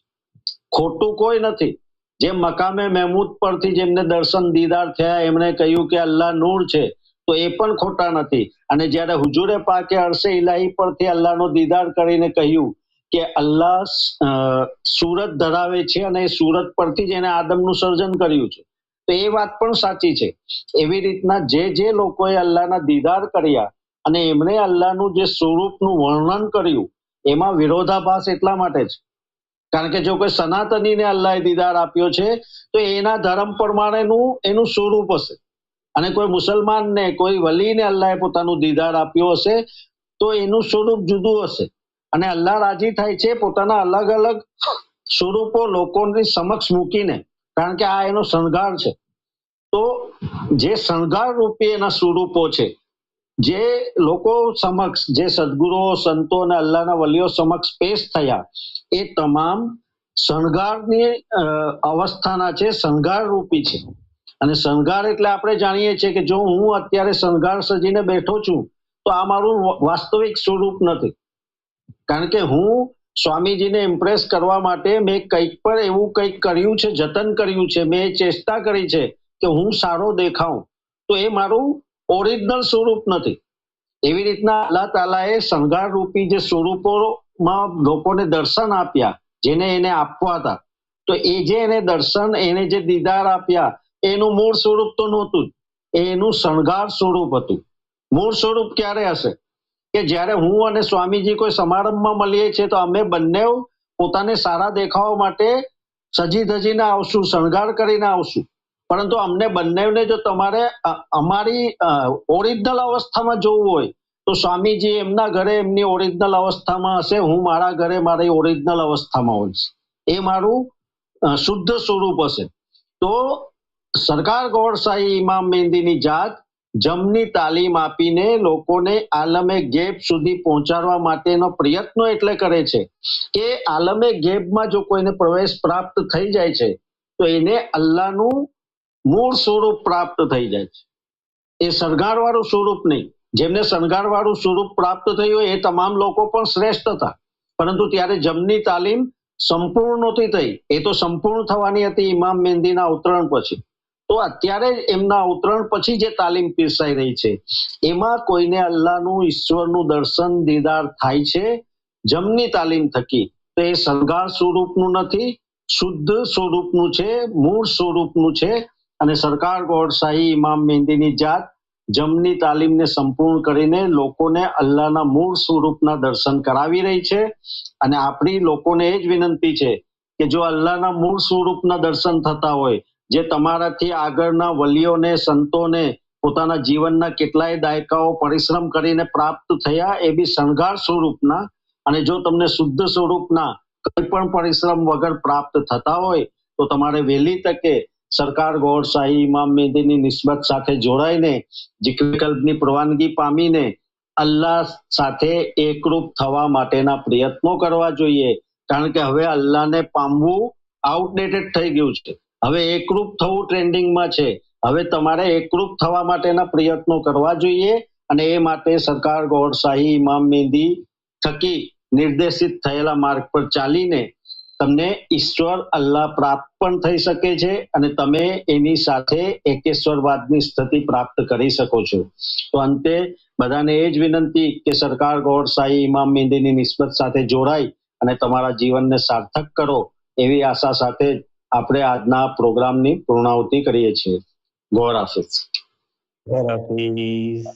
ખોટું કોઈ નથી. જે મકામે મહેમૂદ પરથી જેમને દર્શન દીદાર થયા એમણે કહ્યું કે અલ્લાહ નૂર છે, તો એ પણ ખોટા નથી. અને જ્યારે હુજુરે પાકે અરશે ઇલાહી પરથી અલ્લાહનો દીદાર કરીને કહ્યું કે અલ્લાહ સુરત ધરાવે છે અને એ સુરત પરથી જ એને આદમનું સર્જન કર્યું છે, તો એ વાત પણ સાચી છે. એવી રીતના જે લોકોએ અલ્લાહના દીદાર કર્યા અને એમણે અલ્લાહનું જે સ્વરૂપનું વર્ણન કર્યું, એમાં વિરોધાભાસ એટલા માટે છે કારણ કે જો કોઈ સનાતનીને અલ્લાહે દીદાર આપ્યો છે તો એના ધર્મ પ્રમાણેનું એનું સ્વરૂપ હશે, અને કોઈ મુસલમાનને, કોઈ વલીને અલ્લાહે પોતાનું દીદાર આપ્યો હશે તો એનું સ્વરૂપ જુદું હશે. અને અલ્લાહ રાજી થાય છે પોતાના અલગ અલગ સ્વરૂપો લોકોની સમક્ષ મૂકીને, કારણ કે આ એનો શણગાર છે. તો જે શણગાર રૂપી એના સ્વરૂપો છે, જે લોકો સમક્ષ, જે સદગુરુઓ, સંતો અને અલ્લાહના વલીઓ સમક્ષ પેશ થયા, એ તમામ શણગારની અવસ્થાના છે, શણગાર રૂપી છે. અને શણગાર એટલે આપણે જાણીએ છીએ કે જો હું અત્યારે શણગાર સજીને બેઠો છું તો આ મારું વાસ્તવિક સ્વરૂપ નથી, કારણ કે હું સ્વામીજીને ઇમ્પ્રેસ કરવા માટે મેં કંઈક પણ એવું કંઈક કર્યું છે, જતન કર્યું છે, મેં ચેષ્ટા કરી છે કે હું સારો દેખાઉં, તો એ મારું ઓરિજિનલ સ્વરૂપ નથી. એવી રીતના અલ્લાહ તાલાએ શણગાર રૂપી જે સ્વરૂપોમાં લોકોને દર્શન આપ્યા, જેને એને આપવા હતા, તો એ જે એને દર્શન, એને જે દીદાર આપ્યા, એનું મૂળ સ્વરૂપ તો નહોતું, એનું શણગાર સ્વરૂપ હતું. મૂળ સ્વરૂપ ક્યારે હશે? કે જ્યારે હું અને સ્વામીજી કોઈ સમારંભમાં મળીએ છીએ તો અમે બંને પોતાને સારા દેખાવા માટે સજી ધજીને આવશું, શણગાર કરીને આવશું, પરંતુ અમને બંનેને જો તમારે અમારી ઓરિજિનલ અવસ્થામાં જોવું હોય તો તો સ્વામીજી એમના ઘરે એમની ઓરિજિનલ અવસ્થામાં હશે, હું મારા ઘરે મારી ઓરિજિનલ અવસ્થામાં હોઈશ. એ મારું શુદ્ધ સ્વરૂપ હશે. તો સરકાર ગોરસાઈ ઇમામ મહેંદીની જાત જમની તાલીમ આપીને લોકોને આલમે ગેબ સુધી પહોંચાડવા માટેનો પ્રયત્નો એટલે કરે છે કે આલમે ગેબમાં જો કોઈને પ્રવેશ પ્રાપ્ત થઈ જાય છે તો એને અલ્લાહનું મૂળ સ્વરૂપ પ્રાપ્ત થઈ જાય છે. એ શણગારવાળું સ્વરૂપ નહીં. જેમને શણગારવાળું સ્વરૂપ પ્રાપ્ત થયું હોય એ તમામ લોકો પણ શ્રેષ્ઠ હતા, પરંતુ ત્યારે જમની તાલીમ સંપૂર્ણ નહોતી થઈ. એ તો સંપૂર્ણ થવાની હતી ઇમામ મહેંદીના અવતરણ પછી. તો અત્યારે એમના અવતરણ પછી જે તાલીમ પીરસાઈ રહી છે એમાં કોઈને અલ્લાહનું ઈશ્વરનું દર્શન દીદાર થાય છે જમની તાલીમ થકી. તો એ શણગાર સ્વરૂપનું નથી, શુદ્ધ સ્વરૂપનું છે, મૂળ સ્વરૂપનું છે. અને સરકાર ગોરસાઈ ઇમામ મહેંદીની જાત જમની તાલીમને સંપૂર્ણ કરીને લોકોને અલ્લાહના મૂળ સ્વરૂપના દર્શન કરાવી રહી છે. અને આપણી લોકોને એ જ વિનંતી છે કે જો અલ્લાહના મૂળ સ્વરૂપના દર્શન થતા હોય, જે તમારાથી આગળના વલીઓને સંતોને પોતાના જીવનના કેટલાય દાયકાઓ પરિશ્રમ કરીને પ્રાપ્ત થયા, એ બી શણગાર સ્વરૂપના, અને જો તમને શુદ્ધ સ્વરૂપના કંઈ પણ પરિશ્રમ વગર પ્રાપ્ત થતા હોય તો તમારે વહેલી તકે સરકાર ગોરસાઈ ઇમામ મહેંદીની નિસ્બત સાથે જોડાઈને જિક્ર કલ્બની પરવાનગી પામીને અલ્લાહ સાથે એકરૂપ થવા માટેના પ્રયત્નો કરવા જોઈએ. કારણ કે હવે અલ્લાહને પામવું આઉટડેટેડ થઈ ગયું છે. હવે એકરૂપ થવું ટ્રેન્ડિંગમાં છે. હવે તમારે એકરૂપ થવા માટેના પ્રયત્નો કરવા જોઈએ. અને એ માટે સરકાર ગોરસાઈ ઇમામ મહેંદી થકી નિર્દેશિત થયેલા માર્ગ પર ચાલીને તમને ઈશ્વર અલ્લાહ પ્રાપ્ત પણ થઈ શકે છે અને તમે એની સાથે એકેશ્વરવાદની સ્થિતિ પ્રાપ્ત કરી શકો છો. તો અંતે બધાને એ જ વિનંતી કે સરકાર ગોરસાઈ ઇમામ મહેંદીની નિસ્બત સાથે જોડાઈ અને તમારા જીવનને સાર્થક કરો, એવી આશા સાથે આપણે આજના પ્રોગ્રામની પૂર્ણાહુતિ કરીએ છીએ. ગોર હાફિઝ. ગોર હાફિઝ.